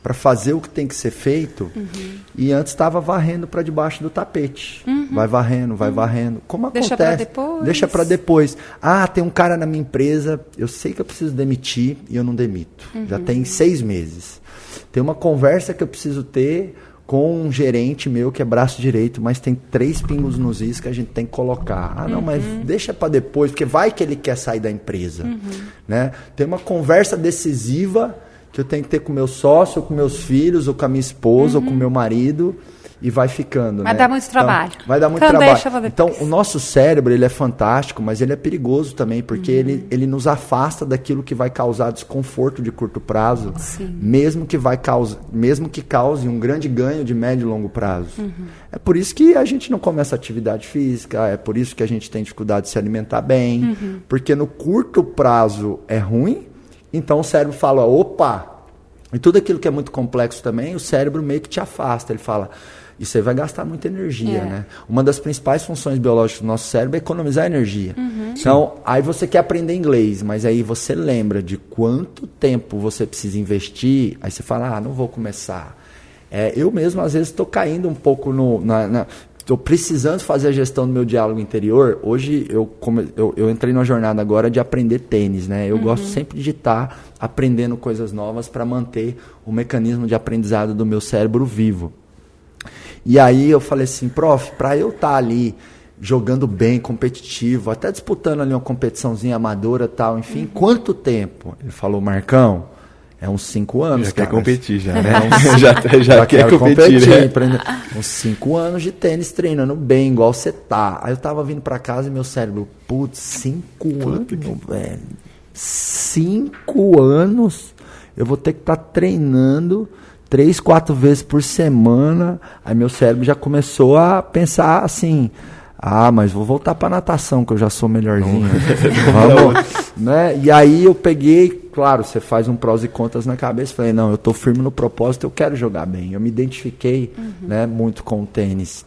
[SPEAKER 1] para fazer o que tem que ser feito e antes estava varrendo para debaixo do tapete. Vai varrendo. Como acontece?
[SPEAKER 2] Deixa para depois.
[SPEAKER 1] Deixa para depois. Ah, tem um cara na minha empresa, eu sei que eu preciso demitir e eu não demito. Já tem 6 meses. Tem uma conversa que eu preciso ter com um gerente meu que é braço direito, mas tem 3 pingos nos is que a gente tem que colocar. Ah, não, mas deixa para depois, porque vai que ele quer sair da empresa. Né? Tem uma conversa decisiva que eu tenho que ter com meu sócio, ou com meus filhos, ou com a minha esposa, ou com meu marido, e vai ficando.
[SPEAKER 2] Vai dar muito trabalho.
[SPEAKER 1] Vai dar muito trabalho. Então, o nosso cérebro, ele é fantástico, mas ele é perigoso também, porque ele nos afasta daquilo que vai causar desconforto de curto prazo, mesmo que cause um grande ganho de médio e longo prazo. É por isso que a gente não começa atividade física, é por isso que a gente tem dificuldade de se alimentar bem, porque no curto prazo é ruim, então o cérebro fala, opa, e tudo aquilo que é muito complexo também, o cérebro meio que te afasta, ele fala... Isso aí vai gastar muita energia, né? Uma das principais funções biológicas do nosso cérebro é economizar energia. Então, aí você quer aprender inglês, mas aí você lembra de quanto tempo você precisa investir, aí você fala, não vou começar. Eu mesmo, às vezes, estou caindo um pouco estou precisando fazer a gestão do meu diálogo interior. Hoje, eu entrei numa jornada agora de aprender tênis, né? Eu gosto sempre de estar aprendendo coisas novas para manter o mecanismo de aprendizado do meu cérebro vivo. E aí eu falei assim, prof, para eu estar ali jogando bem, competitivo, até disputando ali uma competiçãozinha amadora e tal, enfim, quanto tempo? Ele falou, Marcão, é uns 5 anos.
[SPEAKER 3] Já quer competir, já, né?
[SPEAKER 1] Já quer competir. Né? Uns 5 anos de tênis treinando bem, igual você tá. Aí eu tava vindo para casa e meu cérebro, 5 anos, velho. 5 anos eu vou ter que estar treinando 3, 4 vezes por semana. Aí meu cérebro já começou a pensar assim, mas vou voltar para natação, que eu já sou melhorzinho. Vamos, né? E aí eu peguei, claro, você faz um prós e contras na cabeça, falei, não, eu estou firme no propósito, eu quero jogar bem. Eu me identifiquei né, muito com o tênis.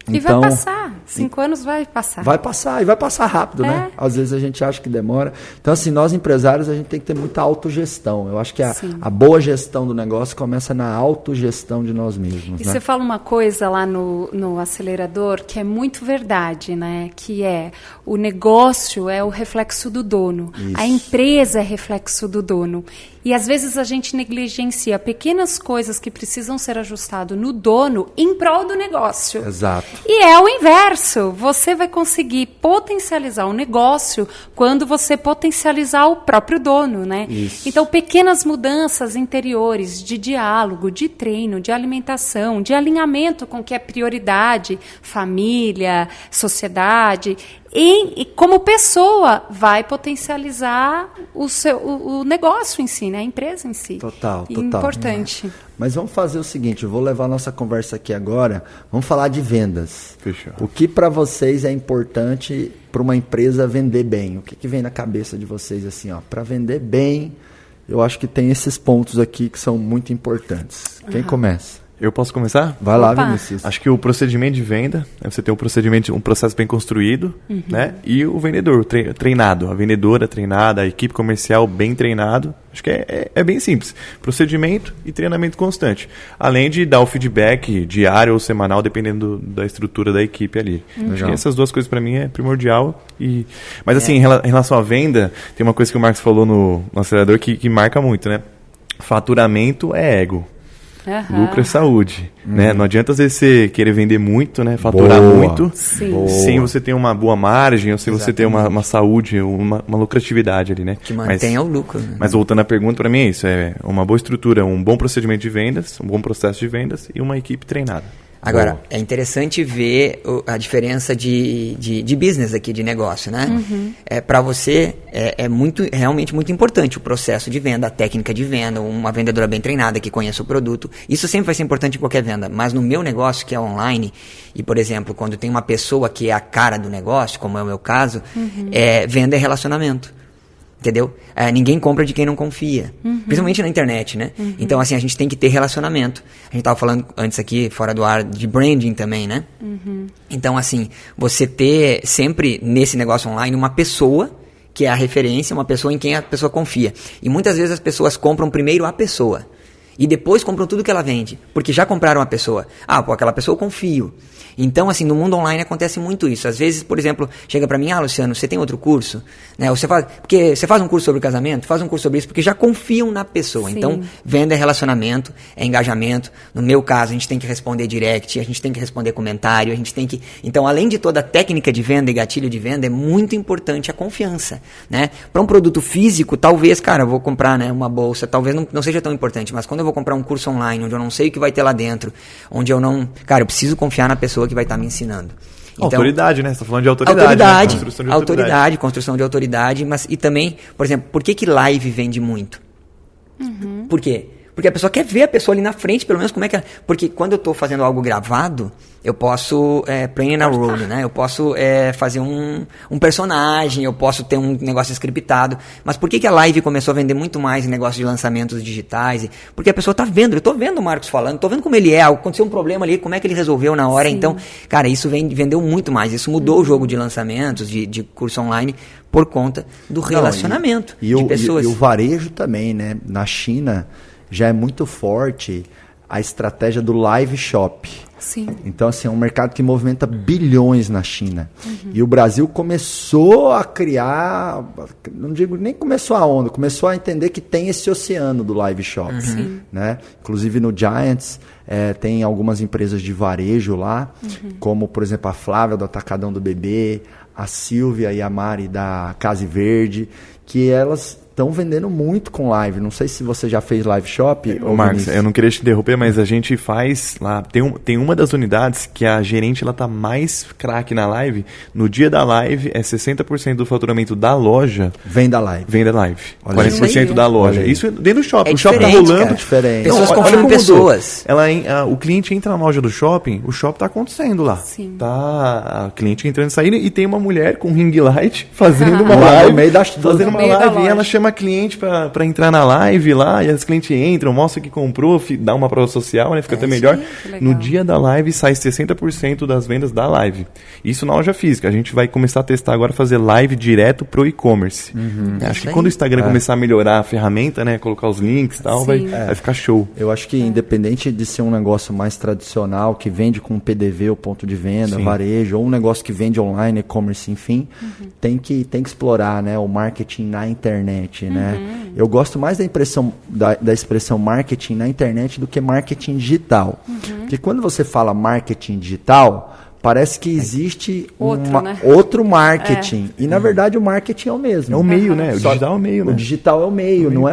[SPEAKER 2] E então, vai passar, 5 anos vai passar.
[SPEAKER 1] Vai passar, e vai passar rápido, né? Às vezes a gente acha que demora. Então, assim, nós empresários, a gente tem que ter muita autogestão. Eu acho que a boa gestão do negócio começa na autogestão de nós mesmos.
[SPEAKER 2] E
[SPEAKER 1] né?
[SPEAKER 2] Você fala uma coisa lá no acelerador que é muito verdade, né? Que é, o negócio é o reflexo do dono. Isso. A empresa é reflexo do dono. E às vezes a gente negligencia pequenas coisas que precisam ser ajustadas no dono em prol do negócio.
[SPEAKER 1] Exato.
[SPEAKER 2] E é o inverso. Você vai conseguir potencializar o negócio quando você potencializar o próprio dono, né?
[SPEAKER 1] Isso.
[SPEAKER 2] Então, pequenas mudanças interiores de diálogo, de treino, de alimentação, de alinhamento com o que é prioridade, família, sociedade... E como pessoa, vai potencializar o negócio em si, né? A empresa em si.
[SPEAKER 1] Total.
[SPEAKER 2] Importante.
[SPEAKER 1] Mas vamos fazer o seguinte, eu vou levar a nossa conversa aqui agora, vamos falar de vendas.
[SPEAKER 3] Fechou.
[SPEAKER 1] O que para vocês é importante para uma empresa vender bem? O que vem na cabeça de vocês assim, ó? Para vender bem, eu acho que tem esses pontos aqui que são muito importantes. Quem começa?
[SPEAKER 3] Eu posso começar?
[SPEAKER 1] Vai lá,
[SPEAKER 2] Opa.
[SPEAKER 1] Vinícius.
[SPEAKER 3] Acho que o procedimento de venda, você tem um processo bem construído, né? E o vendedor treinado, a vendedora treinada, a equipe comercial bem treinado. Acho que é bem simples. Procedimento e treinamento constante. Além de dar o feedback diário ou semanal, dependendo da estrutura da equipe ali. Acho que essas duas coisas para mim é primordial. Mas assim, em relação à venda, tem uma coisa que o Marcos falou no acelerador que marca muito, né? Faturamento é ego. Lucro é saúde, né? Não adianta às vezes você querer vender muito, né? Faturar muito, sem você ter uma boa margem, ou sem você ter uma saúde, uma lucratividade ali, né?
[SPEAKER 4] Que mantenha o lucro. Né?
[SPEAKER 3] Mas voltando à pergunta, para mim é isso, é uma boa estrutura, um bom procedimento de vendas, um bom processo de vendas e uma equipe treinada.
[SPEAKER 4] Agora, é interessante ver a diferença de business aqui, de negócio, né? Para você, realmente muito importante o processo de venda, a técnica de venda, uma vendedora bem treinada que conheça o produto. Isso sempre vai ser importante em qualquer venda. Mas no meu negócio, que é online, e, por exemplo, quando tem uma pessoa que é a cara do negócio, como é o meu caso, venda é relacionamento. Entendeu? Ninguém compra de quem não confia. Principalmente na internet, né? Então, assim, a gente tem que ter relacionamento. A gente estava falando antes aqui, fora do ar, de branding também, né? Então, assim, você ter sempre nesse negócio online uma pessoa que é a referência, uma pessoa em quem a pessoa confia. E muitas vezes as pessoas compram primeiro a pessoa. E depois compram tudo que ela vende. Porque já compraram a pessoa. Aquela pessoa eu confio. Então, assim, no mundo online acontece muito isso. Às vezes, por exemplo, chega pra mim, Luciano, você tem outro curso? Né? Porque você faz um curso sobre casamento? Faz um curso sobre isso, porque já confiam na pessoa.
[SPEAKER 2] Sim.
[SPEAKER 4] Então, venda é relacionamento, é engajamento. No meu caso, a gente tem que responder direct, a gente tem que responder comentário, a gente tem que... Então, além de toda a técnica de venda e gatilho de venda, é muito importante a confiança, né? Para um produto físico, talvez, cara, eu vou comprar, né, uma bolsa, talvez não seja tão importante, mas quando eu vou comprar um curso online, onde eu não sei o que vai ter lá dentro, onde eu não... Cara, eu preciso confiar na pessoa que vai estar me ensinando. Então,
[SPEAKER 3] autoridade, né? Você está falando de autoridade. Né? Construção de
[SPEAKER 4] autoridade, construção de autoridade, mas e também, por exemplo, por que live vende muito? Por quê? Porque a pessoa quer ver a pessoa ali na frente, pelo menos como é que ela... Porque quando eu estou fazendo algo gravado, eu posso play in a role, né? Eu posso fazer um personagem, eu posso ter um negócio scriptado. Mas por que a live começou a vender muito mais em negócio de lançamentos digitais? Porque a pessoa está vendo, eu estou vendo o Marcos falando, estou vendo como ele é, aconteceu um problema ali, como é que ele resolveu na hora. Sim. Então, cara, isso vendeu muito mais. Isso mudou o jogo de lançamentos, de curso online, por conta do relacionamento de pessoas.
[SPEAKER 1] E o varejo também, né? Na China... já é muito forte a estratégia do live shop.
[SPEAKER 2] Sim.
[SPEAKER 1] Então, assim, é um mercado que movimenta bilhões na China. E o Brasil começou a criar, não digo nem começou a onda, começou a entender que tem esse oceano do live shop. Né? Inclusive no Giants, tem algumas empresas de varejo lá, como, por exemplo, a Flávia do Atacadão do Bebê, a Silvia e a Mari da Case Verde, que elas... estão vendendo muito com live. Não sei se você já fez live shop.
[SPEAKER 3] Marcos, eu não queria te interromper, mas a gente faz lá. Tem uma das unidades que a gerente ela tá mais craque na live. No dia da live, 60% do faturamento da loja.
[SPEAKER 1] Vem da live.
[SPEAKER 3] Vem da live.
[SPEAKER 1] Olha
[SPEAKER 3] 40% da loja. Isso dentro do shopping. O shopping tá
[SPEAKER 4] diferente,
[SPEAKER 3] rolando.
[SPEAKER 4] cara.
[SPEAKER 1] Diferente.
[SPEAKER 4] Pessoas
[SPEAKER 3] Não,
[SPEAKER 4] confiam em pessoas.
[SPEAKER 3] O cliente entra na loja do shopping, o shopping tá acontecendo lá.
[SPEAKER 2] Sim.
[SPEAKER 3] Tá a cliente entrando e saindo e tem uma mulher com ring light fazendo uma
[SPEAKER 1] Lá
[SPEAKER 3] live.
[SPEAKER 1] no meio da
[SPEAKER 3] Fazendo uma live e ela chama a cliente para entrar na live lá, e as clientes entram, mostra que comprou, dá uma prova social, né? Fica até melhor. No dia da live sai 60% das vendas da live. Isso na loja física. A gente vai começar a testar agora, fazer live direto pro e-commerce. Acho que quando o Instagram começar a melhorar a ferramenta, né? Colocar os links e tal, vai ficar show.
[SPEAKER 1] Eu acho que independente de ser um negócio mais tradicional, que vende com PDV, o ponto de venda,
[SPEAKER 3] Sim.
[SPEAKER 1] varejo, ou um negócio que vende online, e-commerce, enfim, tem que explorar, né, o marketing na internet, né? Eu gosto mais da expressão marketing na internet do que marketing digital. Porque quando você fala marketing digital, parece que existe outro marketing. E na verdade o marketing é o mesmo.
[SPEAKER 3] É o meio, né? O digital é o meio, né?
[SPEAKER 1] O digital é o meio, não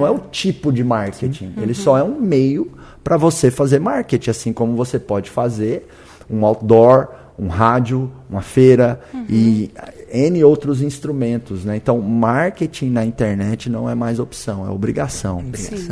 [SPEAKER 1] é o tipo de marketing. Ele só é um meio para você fazer marketing, assim como você pode fazer um outdoor, um rádio, uma feira e N outros instrumentos, né? Então, marketing na internet não é mais opção, é obrigação.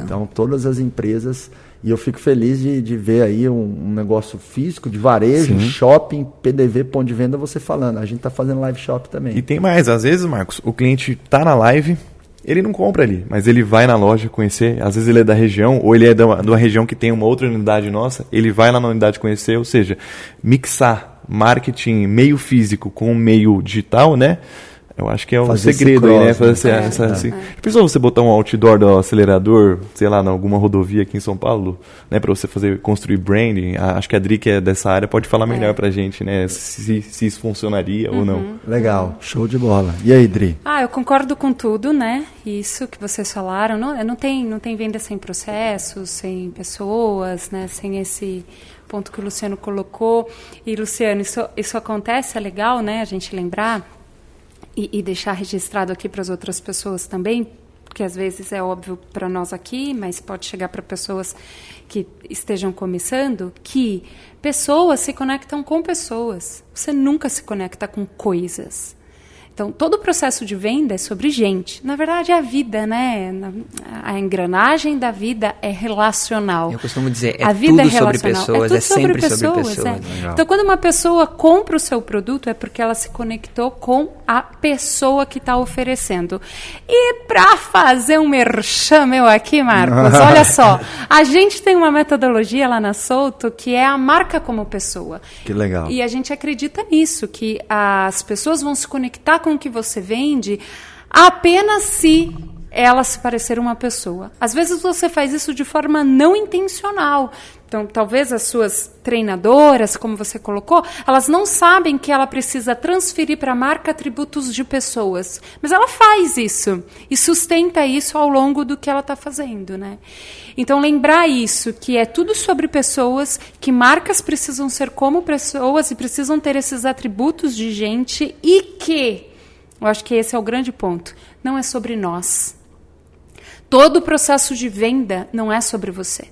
[SPEAKER 1] Então, todas as empresas, e eu fico feliz de ver aí um negócio físico, de varejo, shopping, PDV, ponto de venda, você falando. A gente está fazendo live shop também.
[SPEAKER 3] E tem mais, às vezes, Marcos, o cliente tá na live, ele não compra ali, mas ele vai na loja conhecer, às vezes ele é da região, ou ele é de uma região que tem uma outra unidade nossa, ele vai lá na unidade conhecer, ou seja, mixar marketing meio físico com meio digital, né? Eu acho que é um segredo aí, né? Fazer assim. Pensou você botar um outdoor do acelerador, sei lá, em alguma rodovia aqui em São Paulo, né? Pra você construir branding? Acho que a Dri, que é dessa área, pode falar melhor pra gente, né? Se isso funcionaria ou não.
[SPEAKER 1] Legal, show de bola. E aí, Dri?
[SPEAKER 2] Eu concordo com tudo, né? Isso que vocês falaram. Não tem venda sem processos, sem pessoas, né? Sem esse ponto que o Luciano colocou. E, Luciano, isso acontece, é legal, né? A gente lembrar e deixar registrado aqui para as outras pessoas também, porque às vezes é óbvio para nós aqui, mas pode chegar para pessoas que estejam começando, que pessoas se conectam com pessoas. Você nunca se conecta com coisas. Então, todo o processo de venda é sobre gente. Na verdade, é a vida, né? A engrenagem da vida é relacional.
[SPEAKER 4] Eu costumo dizer,
[SPEAKER 2] a vida
[SPEAKER 4] tudo
[SPEAKER 2] é
[SPEAKER 4] sobre pessoas, é sempre sobre pessoas.
[SPEAKER 2] Então, quando uma pessoa compra o seu produto, é porque ela se conectou com a pessoa que está oferecendo. E para fazer um merchan meu aqui, Marcos, olha só, a gente tem uma metodologia lá na Souto que é a marca como pessoa.
[SPEAKER 1] Que legal.
[SPEAKER 2] E a gente acredita nisso, que as pessoas vão se conectar com o que você vende apenas se ela se parecer uma pessoa. Às vezes você faz isso de forma não intencional. Então, talvez as suas treinadoras, como você colocou, elas não sabem que ela precisa transferir para a marca atributos de pessoas. Mas ela faz isso e sustenta isso ao longo do que ela está fazendo, né? Então, lembrar isso, que é tudo sobre pessoas, que marcas precisam ser como pessoas e precisam ter esses atributos de gente e que, eu acho que esse é o grande ponto, não é sobre nós. Todo o processo de venda não é sobre você.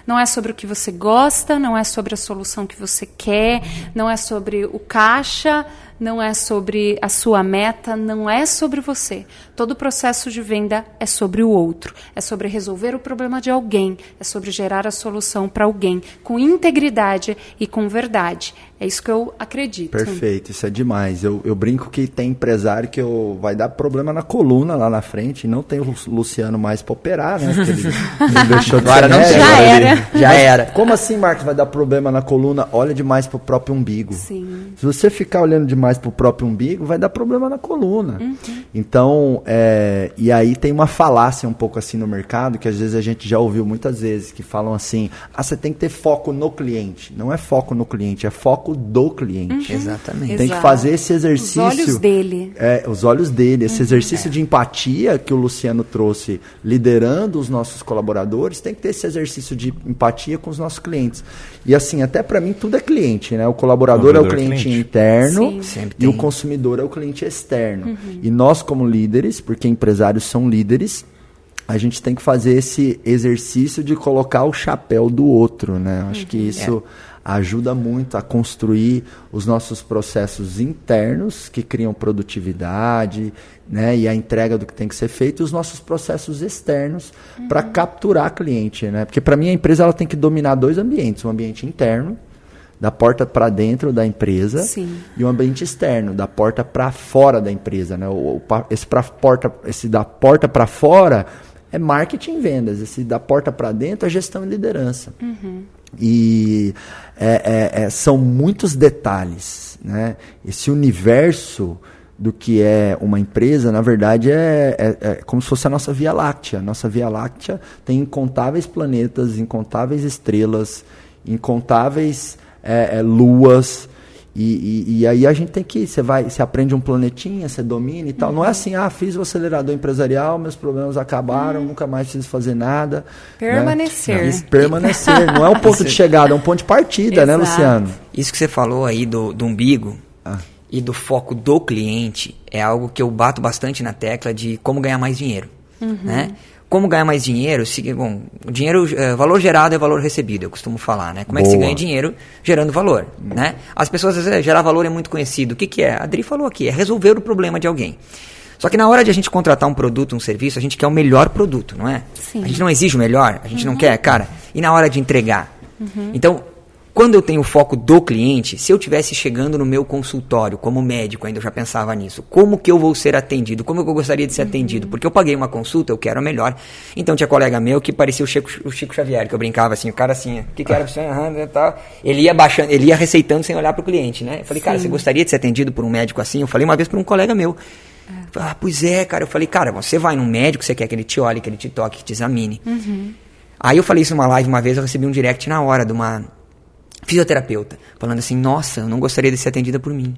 [SPEAKER 2] Não é sobre o que você gosta, não é sobre a solução que você quer, não é sobre o caixa, não é sobre a sua meta, não é sobre você. Todo o processo de venda é sobre o outro, é sobre resolver o problema de alguém, é sobre gerar a solução para alguém, com integridade e com verdade. É isso que eu acredito.
[SPEAKER 1] Perfeito, isso é demais. Eu brinco que tem empresário que vai dar problema na coluna lá na frente, e não tem o Luciano mais para operar, né? Porque ele deixou de
[SPEAKER 4] agora não
[SPEAKER 1] médio,
[SPEAKER 2] já era.
[SPEAKER 1] Já era. Como assim, Marcos, vai dar problema na coluna? Olha demais pro próprio umbigo.
[SPEAKER 2] Sim.
[SPEAKER 1] Se você ficar olhando demais pro próprio umbigo, vai dar problema na coluna. Então, e aí tem uma falácia um pouco assim no mercado, que às vezes a gente já ouviu muitas vezes, que falam assim, você tem que ter foco no cliente. Não é foco no cliente, é foco do cliente.
[SPEAKER 4] Exatamente.
[SPEAKER 1] Tem que fazer esse exercício.
[SPEAKER 2] Os olhos dele.
[SPEAKER 1] Os olhos dele. Esse exercício de empatia que o Luciano trouxe, liderando os nossos colaboradores, tem que ter esse exercício de empatia com os nossos clientes. E assim, até para mim tudo é cliente, né? O colaborador é o cliente interno e o consumidor é o cliente externo. E nós, como líderes, porque empresários são líderes, a gente tem que fazer esse exercício de colocar o chapéu do outro, né? Acho que isso ajuda muito a construir os nossos processos internos que criam produtividade, né, e a entrega do que tem que ser feito, e os nossos processos externos para capturar cliente, né? Porque para mim a empresa ela tem que dominar dois ambientes, um ambiente interno, da porta para dentro da empresa, e um ambiente externo, da porta para fora da empresa, né? Esse da porta para fora é marketing e vendas, esse da porta para dentro é gestão e liderança. E são muitos detalhes, né? Esse universo do que é uma empresa, na verdade, é como se fosse a nossa Via Láctea. Nossa Via Láctea tem incontáveis planetas, incontáveis estrelas, incontáveis luas. E aí a gente tem que você aprende um planetinha, você domina e tal. Não é assim, fiz o acelerador empresarial, meus problemas acabaram, nunca mais preciso fazer nada.
[SPEAKER 2] Permanecer.
[SPEAKER 1] Né? Permanecer. Não é um ponto de chegada, é um ponto de partida, né, Luciano?
[SPEAKER 4] Isso que você falou aí do umbigo e do foco do cliente é algo que eu bato bastante na tecla de como ganhar mais dinheiro, né? Como ganhar mais dinheiro? O dinheiro, valor gerado é valor recebido, eu costumo falar, né? Como é que se ganha dinheiro gerando valor, né? As pessoas, às vezes, gerar valor é muito conhecido. O que é? A Adri falou aqui, é resolver o problema de alguém. Só que na hora de a gente contratar um produto, um serviço, a gente quer o melhor produto, não é?
[SPEAKER 2] Sim.
[SPEAKER 4] A gente não exige o melhor, a gente não quer, cara. E na hora de entregar? Então, quando eu tenho o foco do cliente, se eu estivesse chegando no meu consultório como médico, ainda eu já pensava nisso, como que eu vou ser atendido, como que eu gostaria de ser atendido, porque eu paguei uma consulta, eu quero a melhor. Então tinha colega meu que parecia o Chico Xavier, que eu brincava assim, o cara assim, o que era você? Ele ia baixando, ele ia receitando sem olhar pro cliente, né? Eu falei, cara, você gostaria de ser atendido por um médico assim? Eu falei uma vez para um colega meu. Pois é, cara. Eu falei, cara, você vai num médico, você quer que ele te olhe, que ele te toque, que te examine. Aí eu falei isso numa live uma vez, eu recebi um direct na hora de uma fisioterapeuta, falando assim, nossa, eu não gostaria de ser atendida por mim.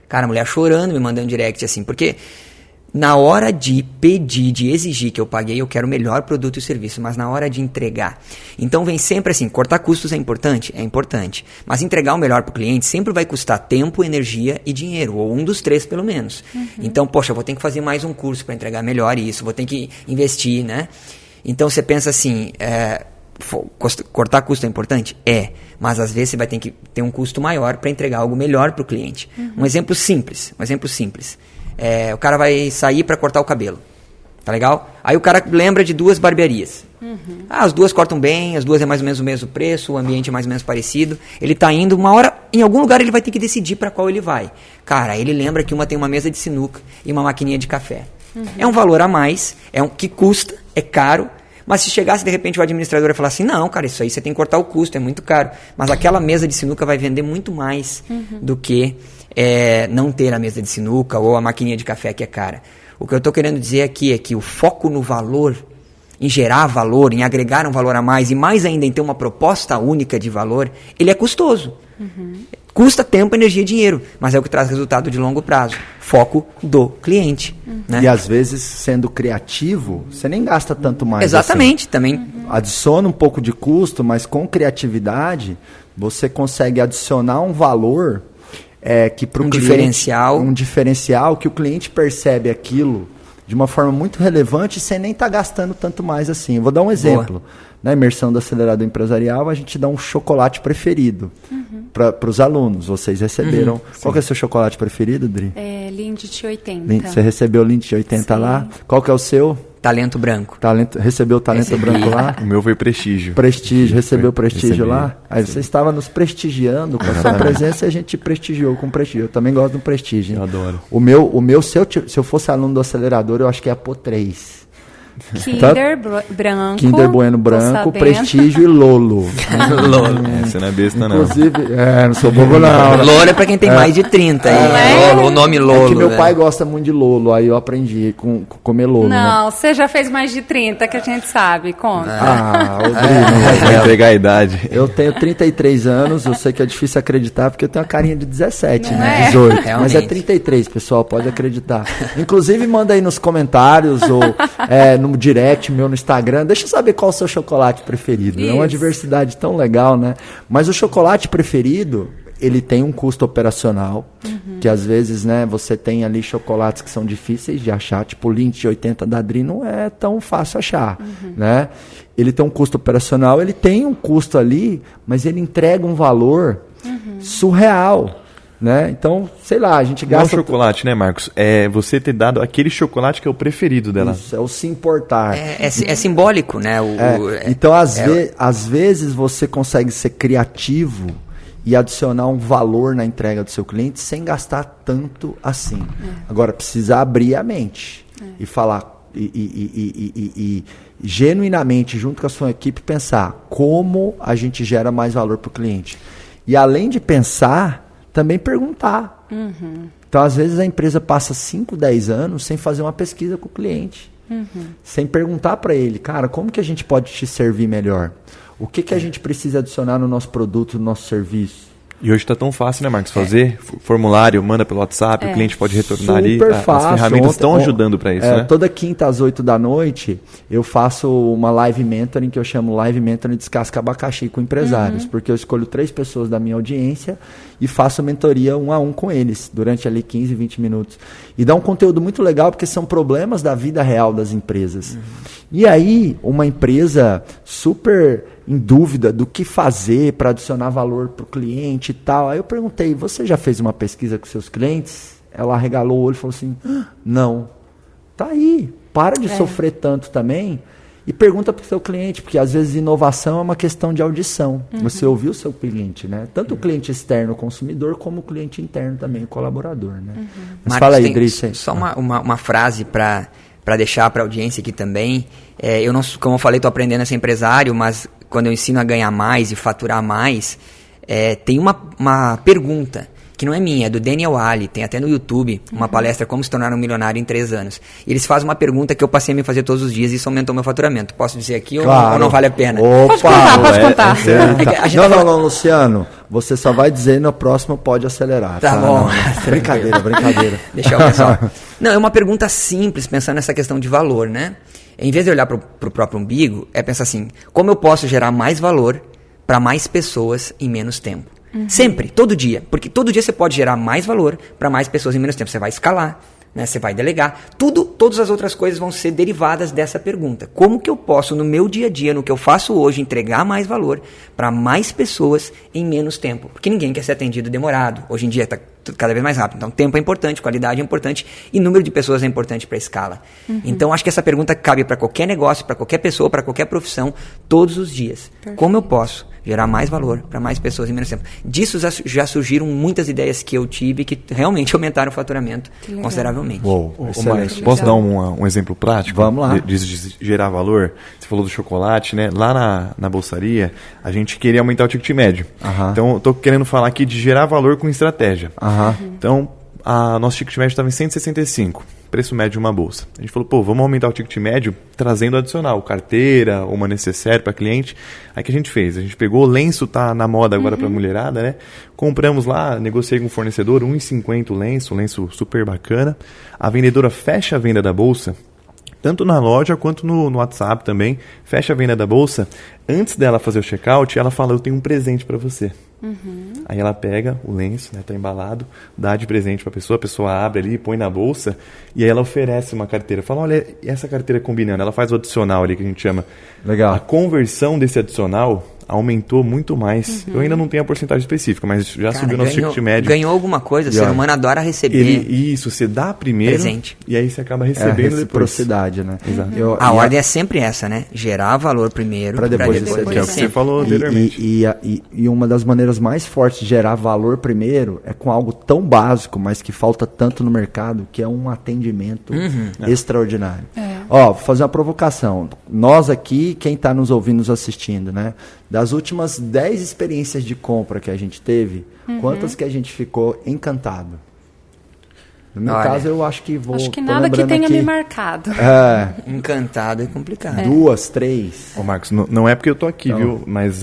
[SPEAKER 4] Cara, a mulher chorando, me mandando direct assim, porque na hora de pedir, de exigir que eu paguei, eu quero o melhor produto e serviço, mas na hora de entregar. Então vem sempre assim, cortar custos é importante? É importante. Mas entregar o melhor para o cliente sempre vai custar tempo, energia e dinheiro, ou um dos três pelo menos. Então, poxa, eu vou ter que fazer mais um curso para entregar melhor isso, vou ter que investir, né? Então você pensa assim, cortar custo é importante? É, mas às vezes você vai ter que ter um custo maior para entregar algo melhor para o cliente. Um exemplo simples. O cara vai sair para cortar o cabelo, tá legal? Aí o cara lembra de 2 barbearias. As 2 cortam bem, as 2 é mais ou menos o mesmo preço, o ambiente é mais ou menos parecido. Ele tá indo, uma hora, em algum lugar ele vai ter que decidir para qual ele vai. Cara, ele lembra que uma tem uma mesa de sinuca e uma maquininha de café. É um valor a mais, que custa, é caro. Mas se chegasse de repente o administrador e falar assim, não, cara, isso aí você tem que cortar o custo, é muito caro. Mas aquela mesa de sinuca vai vender muito mais do que não ter a mesa de sinuca ou a maquininha de café que é cara. O que eu estou querendo dizer aqui é que o foco no valor, em gerar valor, em agregar um valor a mais e mais ainda em ter uma proposta única de valor, ele é custoso. Custa tempo, energia e dinheiro, mas é o que traz resultado de longo prazo. Foco do cliente. Né?
[SPEAKER 1] E às vezes, sendo criativo, você nem gasta tanto mais.
[SPEAKER 4] Exatamente,
[SPEAKER 1] assim.
[SPEAKER 4] Também.
[SPEAKER 1] Adiciona um pouco de custo, mas com criatividade, você consegue adicionar um valor que para o cliente... Um diferencial que o cliente percebe aquilo de uma forma muito relevante sem nem estar gastando tanto mais assim. Eu vou dar um exemplo. Na imersão do acelerador empresarial, a gente dá um chocolate preferido para os alunos. Vocês receberam. Qual que é o seu chocolate preferido, Dri?
[SPEAKER 2] Lindt 80.
[SPEAKER 1] Você recebeu o Lindt 80 lá? Qual que é o seu?
[SPEAKER 4] Talento Branco.
[SPEAKER 1] Recebeu o Talento Branco lá?
[SPEAKER 3] O meu foi Prestígio.
[SPEAKER 1] Recebeu Prestígio lá? Aí você estava nos prestigiando com a sua presença e a gente te prestigiou com prestígio. Eu também gosto do prestígio. Hein?
[SPEAKER 3] Eu adoro.
[SPEAKER 1] O meu se eu fosse aluno do acelerador, eu acho que ia pôr 3.
[SPEAKER 2] Kinder Branco.
[SPEAKER 1] Kinder Bueno Branco, Prestígio e Lolo.
[SPEAKER 3] Lolo. Você não é besta, não.
[SPEAKER 1] Inclusive, não sou bobo, não.
[SPEAKER 4] Lolo é pra quem tem mais de 30. Lolo, o nome Lolo.
[SPEAKER 1] É que meu pai gosta muito de Lolo, aí eu aprendi a comer Lolo.
[SPEAKER 2] Não, você já fez mais de 30, que a gente sabe. Conta.
[SPEAKER 3] Vai entregar a idade.
[SPEAKER 1] Eu tenho 33 anos, eu sei que é difícil acreditar, porque eu tenho uma carinha de 17,
[SPEAKER 2] não
[SPEAKER 1] né?
[SPEAKER 2] É?
[SPEAKER 1] 18.
[SPEAKER 4] Realmente.
[SPEAKER 1] Mas é 33, pessoal, pode acreditar. Inclusive, manda aí nos comentários ou no direct meu no Instagram, deixa eu saber qual é o seu chocolate preferido. Isso. É uma diversidade tão legal, né? Mas o chocolate preferido, ele tem um custo operacional, que às vezes, né, você tem ali chocolates que são difíceis de achar, tipo o Lindt 80 da Dri não é tão fácil achar, né? Ele tem um custo operacional, ele tem um custo ali, mas ele entrega um valor surreal. Né? Então, sei lá, a gente gasta...
[SPEAKER 3] Não é o chocolate, né, Marcos? É você ter dado aquele chocolate que é o preferido dela.
[SPEAKER 1] Isso, é o se importar.
[SPEAKER 4] É simbólico, né?
[SPEAKER 1] Então, às vezes, você consegue ser criativo e adicionar um valor na entrega do seu cliente sem gastar tanto assim. Agora, precisa abrir a mente e falar... E genuinamente, junto com a sua equipe, pensar como a gente gera mais valor para o cliente. E, além de pensar... também perguntar. Então, às vezes, a empresa passa 5, 10 anos sem fazer uma pesquisa com o cliente. Sem perguntar para ele, cara, como que a gente pode te servir melhor? O que a gente precisa adicionar no nosso produto, no nosso serviço?
[SPEAKER 3] E hoje está tão fácil, né, Marcos? Fazer formulário, manda pelo WhatsApp, o cliente pode retornar ali.
[SPEAKER 1] Fácil.
[SPEAKER 3] As ferramentas estão ajudando para isso, né?
[SPEAKER 1] Toda quinta às 8 da noite, eu faço uma live mentoring, que eu chamo live mentoring Descasca Abacaxi com empresários, porque eu escolho 3 pessoas da minha audiência e faço mentoria 1 a 1 com eles, durante ali 15, 20 minutos. E dá um conteúdo muito legal, porque são problemas da vida real das empresas. E aí, uma empresa super em dúvida do que fazer para adicionar valor para o cliente e tal. Aí eu perguntei, você já fez uma pesquisa com seus clientes? Ela arregalou o olho e falou assim, não. Tá aí, para de sofrer tanto também E pergunta para o seu cliente, porque às vezes inovação é uma questão de audição. Você ouviu o seu cliente, né? Tanto o cliente externo, o consumidor, como o cliente interno também, o colaborador, né? Mas
[SPEAKER 4] Marcos,
[SPEAKER 1] fala aí, Drice.
[SPEAKER 4] Só uma frase para deixar para a audiência aqui também. Eu não, como eu falei, estou aprendendo a ser empresário, mas quando eu ensino a ganhar mais e faturar mais, tem uma pergunta que não é minha, é do Daniel Ali, tem até no YouTube uma palestra Como se tornar um milionário em 3 anos. E eles fazem uma pergunta que eu passei a me fazer todos os dias e isso aumentou meu faturamento. Posso dizer aqui ou não vale a pena?
[SPEAKER 1] Opa,
[SPEAKER 2] pode contar.
[SPEAKER 1] Não, Luciano, você só vai dizer no próximo pode acelerar.
[SPEAKER 4] Tá bom.
[SPEAKER 1] Não. Brincadeira.
[SPEAKER 4] Deixa o pessoal. Não, é uma pergunta simples, pensando nessa questão de valor, né? Em vez de olhar para o próprio umbigo, é pensar assim, como eu posso gerar mais valor para mais pessoas em menos tempo? Sempre, todo dia. Porque todo dia você pode gerar mais valor para mais pessoas em menos tempo. Você vai escalar, né? Você vai delegar. Todas as outras coisas vão ser derivadas dessa pergunta. Como que eu posso, no meu dia a dia, no que eu faço hoje, entregar mais valor para mais pessoas em menos tempo? Porque ninguém quer ser atendido demorado. Hoje em dia está cada vez mais rápido. Então, tempo é importante, qualidade é importante e número de pessoas é importante para a escala. Então, acho que essa pergunta cabe para qualquer negócio, para qualquer pessoa, para qualquer profissão, todos os dias. Perfeito. Como eu posso gerar mais valor para mais pessoas em menos tempo? Disso já surgiram muitas ideias que eu tive que realmente aumentaram o faturamento consideravelmente.
[SPEAKER 3] Marcos, posso dar um exemplo prático?
[SPEAKER 1] Vamos lá.
[SPEAKER 3] De gerar valor? Você falou do chocolate, né? Lá na bolsaria, a gente queria aumentar o ticket médio. Então, eu estou querendo falar aqui de gerar valor com estratégia. Então, nosso ticket médio estava em 165, preço médio de uma bolsa. A gente falou, vamos aumentar o ticket médio trazendo adicional, carteira, uma necessaire para cliente. Aí que a gente fez? A gente pegou o lenço, tá na moda agora para mulherada, né? Compramos lá, negociei com o fornecedor, R$1,50 o lenço super bacana. A vendedora fecha a venda da bolsa, tanto na loja quanto no WhatsApp também, fecha a venda da bolsa. Antes dela fazer o checkout, ela fala, eu tenho um presente para você. Aí ela pega o lenço, né, tá embalado, dá de presente para a pessoa abre ali, põe na bolsa e aí ela oferece uma carteira. Fala, olha, essa carteira combinando, ela faz o adicional ali que a gente chama.
[SPEAKER 1] Legal.
[SPEAKER 3] A conversão desse adicional aumentou muito mais. Eu ainda não tenho a porcentagem específica, mas já subiu nosso ticket médio.
[SPEAKER 4] Ganhou alguma coisa, o ser humano adora receber.
[SPEAKER 3] Isso, você dá primeiro
[SPEAKER 4] presente.
[SPEAKER 3] E aí você acaba recebendo depois.
[SPEAKER 1] Reciprocidade, né?
[SPEAKER 3] Exato.
[SPEAKER 4] A ordem é sempre essa, né? Gerar valor primeiro para depois
[SPEAKER 3] que é o que você falou anteriormente.
[SPEAKER 1] E uma das maneiras mais fortes de gerar valor primeiro é com algo tão básico, mas que falta tanto no mercado, que é um atendimento extraordinário. Vou fazer uma provocação. Nós aqui, quem está nos ouvindo, nos assistindo, né? Das últimas 10 experiências de compra que a gente teve, quantas que a gente ficou encantado? No meu caso, eu acho que vou...
[SPEAKER 2] Acho que nada que tenha me marcado.
[SPEAKER 4] Encantado é complicado.
[SPEAKER 1] 2, 3.
[SPEAKER 3] Ô Marcos, não é porque eu tô aqui, viu? Mas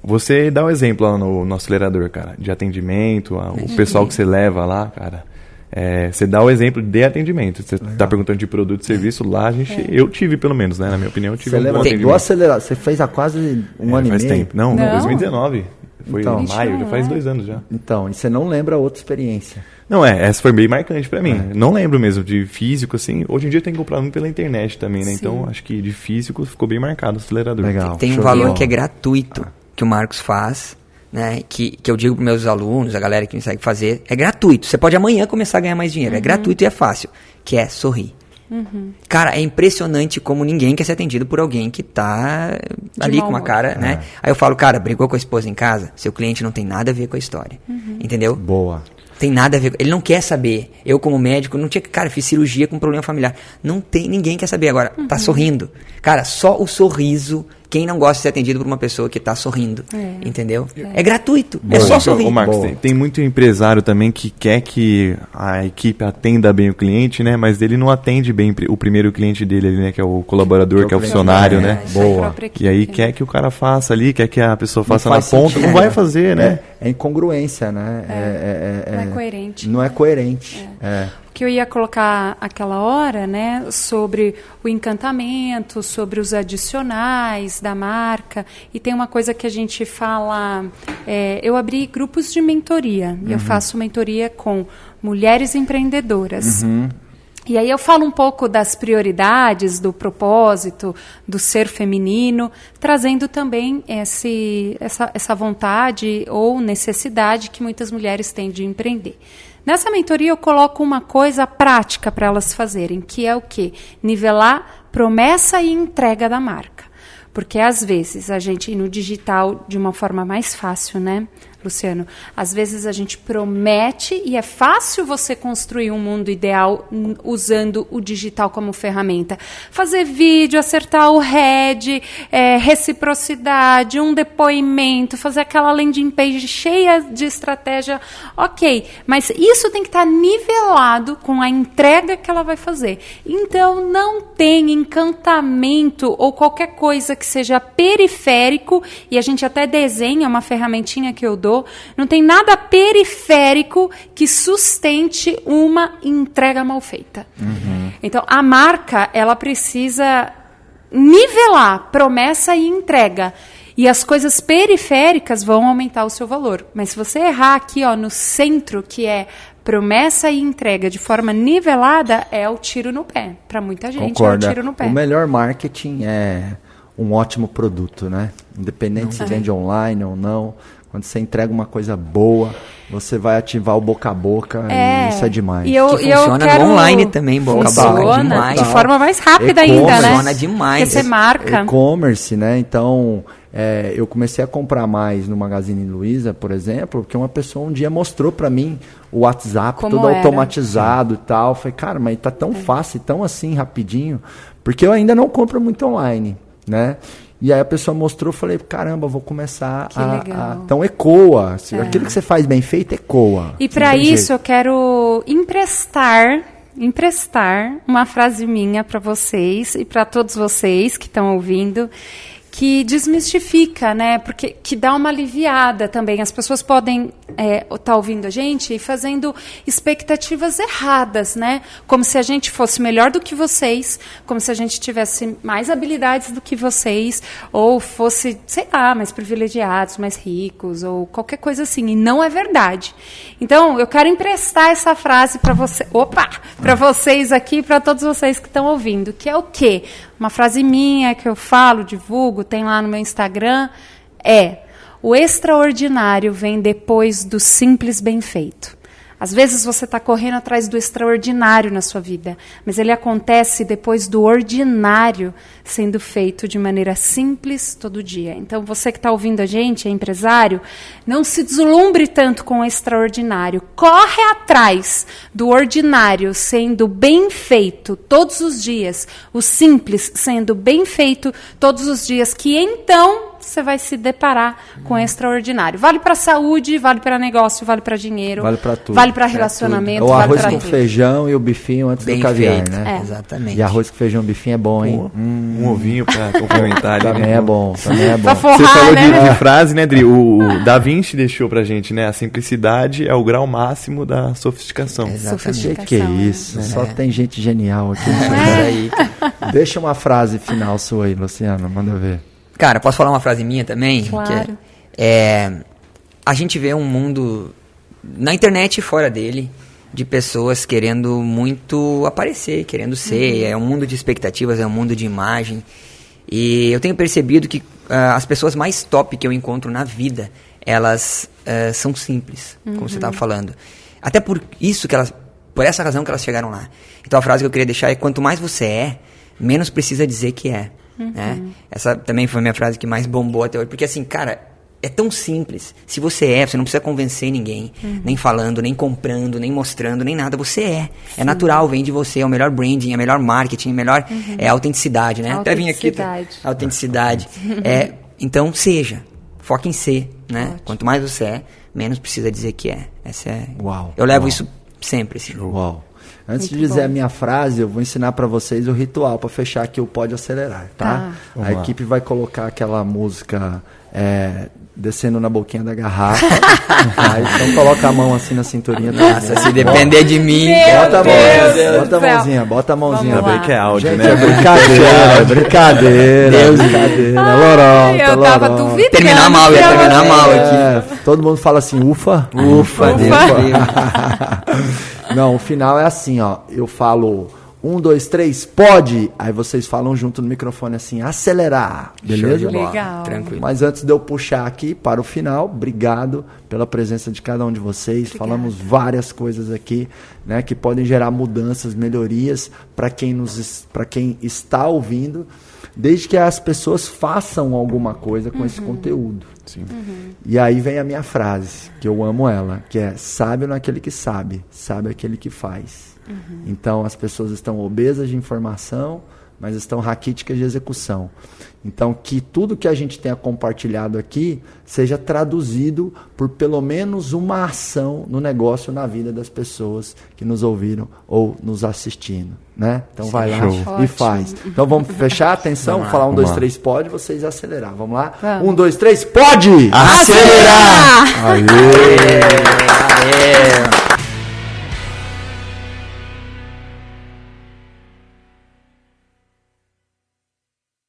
[SPEAKER 3] você dá o exemplo lá no acelerador, cara, de atendimento, o pessoal que você leva lá, cara. Você dá o exemplo de atendimento. Você está perguntando de produto e serviço, lá eu tive pelo menos, né? Na minha opinião, eu tive um bom atendimento.
[SPEAKER 1] Do acelerador, você fez há quase um ano e meio?
[SPEAKER 3] Faz tempo. Não, 2019. Foi em maio, já faz 2 anos já.
[SPEAKER 1] Então, e você não lembra outra experiência?
[SPEAKER 3] Não, essa foi bem marcante pra mim. Não lembro mesmo de físico, assim. Hoje em dia tem que comprar muito pela internet também, né? Sim. Então, acho que de físico ficou bem marcado o acelerador.
[SPEAKER 1] Legal.
[SPEAKER 4] Tem um valor que é gratuito, que o Marcos faz, né? Que eu digo para meus alunos, a galera que me segue fazer, é gratuito. Você pode amanhã começar a ganhar mais dinheiro. É gratuito e é fácil, que é sorrir. Cara, é impressionante como ninguém quer ser atendido por alguém que tá ali com uma cara, né? Aí eu falo, cara, brigou com a esposa em casa? Seu cliente não tem nada a ver com a história. Entendeu?
[SPEAKER 1] Boa.
[SPEAKER 4] Tem nada a ver. Ele não quer saber. Eu, como médico, não tinha... Cara, fiz cirurgia com problema familiar. Não tem... Ninguém quer saber. Agora, tá sorrindo. Cara, só o sorriso... Quem não gosta de ser atendido por uma pessoa que está sorrindo, entendeu? É gratuito, é só sorrir.
[SPEAKER 3] Ô Marcos, tem muito empresário também que quer que a equipe atenda bem o cliente, né? Mas ele não atende bem o primeiro cliente dele ali, né? Que é o colaborador, que é o funcionário, né?
[SPEAKER 1] Boa.
[SPEAKER 3] E aí quer que o cara faça ali, quer que a pessoa faça na ponta, não vai fazer, né?
[SPEAKER 1] É incongruência, né?
[SPEAKER 2] Não é coerente.
[SPEAKER 1] Não é coerente.
[SPEAKER 2] Que eu ia colocar aquela hora, né, sobre o encantamento, sobre os adicionais da marca, e tem uma coisa que a gente fala, eu abri grupos de mentoria, e eu faço mentoria com mulheres empreendedoras. E aí eu falo um pouco das prioridades, do propósito, do ser feminino, trazendo também essa vontade ou necessidade que muitas mulheres têm de empreender. Nessa mentoria eu coloco uma coisa prática para elas fazerem, que é o quê? Nivelar promessa e entrega da marca. Porque às vezes a gente, no digital, de uma forma mais fácil, né, Luciano? Às vezes a gente promete e é fácil você construir um mundo ideal usando o digital como ferramenta. Fazer vídeo, acertar o head, reciprocidade, um depoimento, fazer aquela landing page cheia de estratégia. Ok, mas isso tem que estar nivelado com a entrega que ela vai fazer. Então não tem encantamento ou qualquer coisa que seja periférico, e a gente até desenha uma ferramentinha que eu dou. Não tem nada periférico que sustente uma entrega mal feita. Então, a marca, ela precisa nivelar promessa e entrega. E as coisas periféricas vão aumentar o seu valor. Mas se você errar aqui, ó, no centro, que é promessa e entrega de forma nivelada, é o tiro no pé. Para muita gente,
[SPEAKER 1] Concordo.
[SPEAKER 2] É o tiro no pé.
[SPEAKER 1] O melhor marketing é um ótimo produto, né? Independente se vende online ou não. Quando você entrega uma coisa boa, você vai ativar o boca a boca e isso é demais.
[SPEAKER 2] E eu
[SPEAKER 4] funciona
[SPEAKER 2] quero...
[SPEAKER 4] no online também, boca a boca.
[SPEAKER 2] Demais. De forma mais rápida ainda, né?
[SPEAKER 4] Funciona demais.
[SPEAKER 2] Porque você marca.
[SPEAKER 1] E-commerce, né? Então, eu comecei a comprar mais no Magazine Luiza, por exemplo, porque uma pessoa um dia mostrou para mim o WhatsApp
[SPEAKER 2] como
[SPEAKER 1] todo
[SPEAKER 2] era.
[SPEAKER 1] automatizado e tal. Eu falei, cara, mas tá tão fácil, tão assim, rapidinho. Porque eu ainda não compro muito online, né? E aí a pessoa mostrou, eu falei, caramba, vou começar Então ecoa. Aquilo que você faz bem feito, ecoa.
[SPEAKER 2] E para isso eu quero emprestar uma frase minha para vocês e para todos vocês que estão ouvindo, que desmistifica, né? Porque que dá uma aliviada também. As pessoas podem estar ouvindo a gente e fazendo expectativas erradas, né? Como se a gente fosse melhor do que vocês, como se a gente tivesse mais habilidades do que vocês, ou fosse, sei lá, mais privilegiados, mais ricos, ou qualquer coisa assim. E não é verdade. Então, eu quero emprestar essa frase para você, para vocês aqui, para todos vocês que estão ouvindo, que é o quê? Uma frase minha que eu falo, divulgo, tem lá no meu Instagram, o extraordinário vem depois do simples bem feito. Às vezes você está correndo atrás do extraordinário na sua vida, mas ele acontece depois do ordinário sendo feito de maneira simples todo dia. Então, você que está ouvindo a gente, é empresário, não se deslumbre tanto com o extraordinário. Corre atrás do ordinário sendo bem feito todos os dias, o simples sendo bem feito todos os dias, que então você vai se deparar com o extraordinário. Vale para saúde, vale para negócio, vale para dinheiro,
[SPEAKER 1] vale para tudo,
[SPEAKER 2] vale para relacionamento,
[SPEAKER 1] o
[SPEAKER 2] vale
[SPEAKER 1] arroz
[SPEAKER 2] para
[SPEAKER 1] com
[SPEAKER 2] tudo.
[SPEAKER 1] feijão e o bifinho antes
[SPEAKER 4] Bem
[SPEAKER 1] do caviar,
[SPEAKER 4] feito,
[SPEAKER 1] né?
[SPEAKER 4] Exatamente.
[SPEAKER 1] E arroz com feijão e bifinho é bom, hein?
[SPEAKER 3] Um ovinho para complementar.
[SPEAKER 1] Também é bom, também é bom.
[SPEAKER 2] Pra forrar,
[SPEAKER 3] Você falou
[SPEAKER 2] né?
[SPEAKER 3] de frase, né, Dri? O Da Vinci deixou pra gente, né? A simplicidade é o grau máximo da sofisticação.
[SPEAKER 4] Exatamente.
[SPEAKER 1] Que é isso? Só tem gente genial aqui.
[SPEAKER 4] Isso aí.
[SPEAKER 1] Deixa uma frase final sua aí, Luciano, manda ver.
[SPEAKER 4] Cara, posso falar uma frase minha também?
[SPEAKER 2] Claro.
[SPEAKER 4] Que a gente vê um mundo na internet e fora dele de pessoas querendo muito aparecer, querendo ser. É um mundo de expectativas, é um mundo de imagem. E eu tenho percebido que as pessoas mais top que eu encontro na vida, elas são simples, como você estava falando. Até por isso que por essa razão que elas chegaram lá. Então a frase que eu queria deixar é: quanto mais você é, menos precisa dizer que é. Né? Essa também foi a minha frase que mais bombou até hoje. Porque assim, cara, é tão simples. Se você você não precisa convencer ninguém. Nem falando, nem comprando, nem mostrando, nem nada. Você é. Sim. É natural, vem de você. É o melhor branding, é o melhor marketing, é a melhor autenticidade, né? Até vim aqui. Autenticidade. Então, seja. Foca em ser, né? Ótimo. Quanto mais você é, menos precisa dizer que é. Essa é...
[SPEAKER 1] Uau.
[SPEAKER 4] Eu levo isso sempre, assim.
[SPEAKER 1] Uau. Antes de dizer a minha frase, eu vou ensinar para vocês o ritual para fechar aqui o Pode Acelerar, tá? A equipe vai colocar aquela música descendo na boquinha da garrafa. Então coloca a mão assim na cinturinha.
[SPEAKER 4] Nossa, se depender de mim...
[SPEAKER 1] Bota a mãozinha.
[SPEAKER 3] Ainda bem que é áudio,
[SPEAKER 1] gente,
[SPEAKER 3] né?
[SPEAKER 1] É brincadeira. Lorota.
[SPEAKER 2] Eu tava duvidando.
[SPEAKER 4] Ia terminar mal aqui.
[SPEAKER 1] Todo mundo fala assim, ufa.
[SPEAKER 4] Ufa.
[SPEAKER 1] Não, o final é assim, ó. Eu falo 1, 2, 3, pode! Aí vocês falam junto no microfone assim, acelerar, beleza?
[SPEAKER 2] Legal.
[SPEAKER 4] Tranquilo.
[SPEAKER 1] Mas antes de eu puxar aqui para o final, obrigado pela presença de cada um de vocês.
[SPEAKER 2] Obrigada.
[SPEAKER 1] Falamos várias coisas aqui, né, que podem gerar mudanças, melhorias para quem está ouvindo, desde que as pessoas façam alguma coisa com esse conteúdo.
[SPEAKER 3] Sim.
[SPEAKER 1] E aí vem a minha frase, que eu amo ela, que é: sábio não é aquele que sabe aquele que faz. Então as pessoas estão obesas de informação, mas estão raquíticas de execução. Então, que tudo que a gente tenha compartilhado aqui seja traduzido por pelo menos uma ação no negócio, na vida das pessoas que nos ouviram ou nos assistindo, né? Então, vai lá e faz. Então, vamos fechar? Atenção, vamos falar 1, 2, 3, pode, vocês acelerar. Vamos lá? 1, 2, 3, pode!
[SPEAKER 3] Acelerar!
[SPEAKER 1] Aê!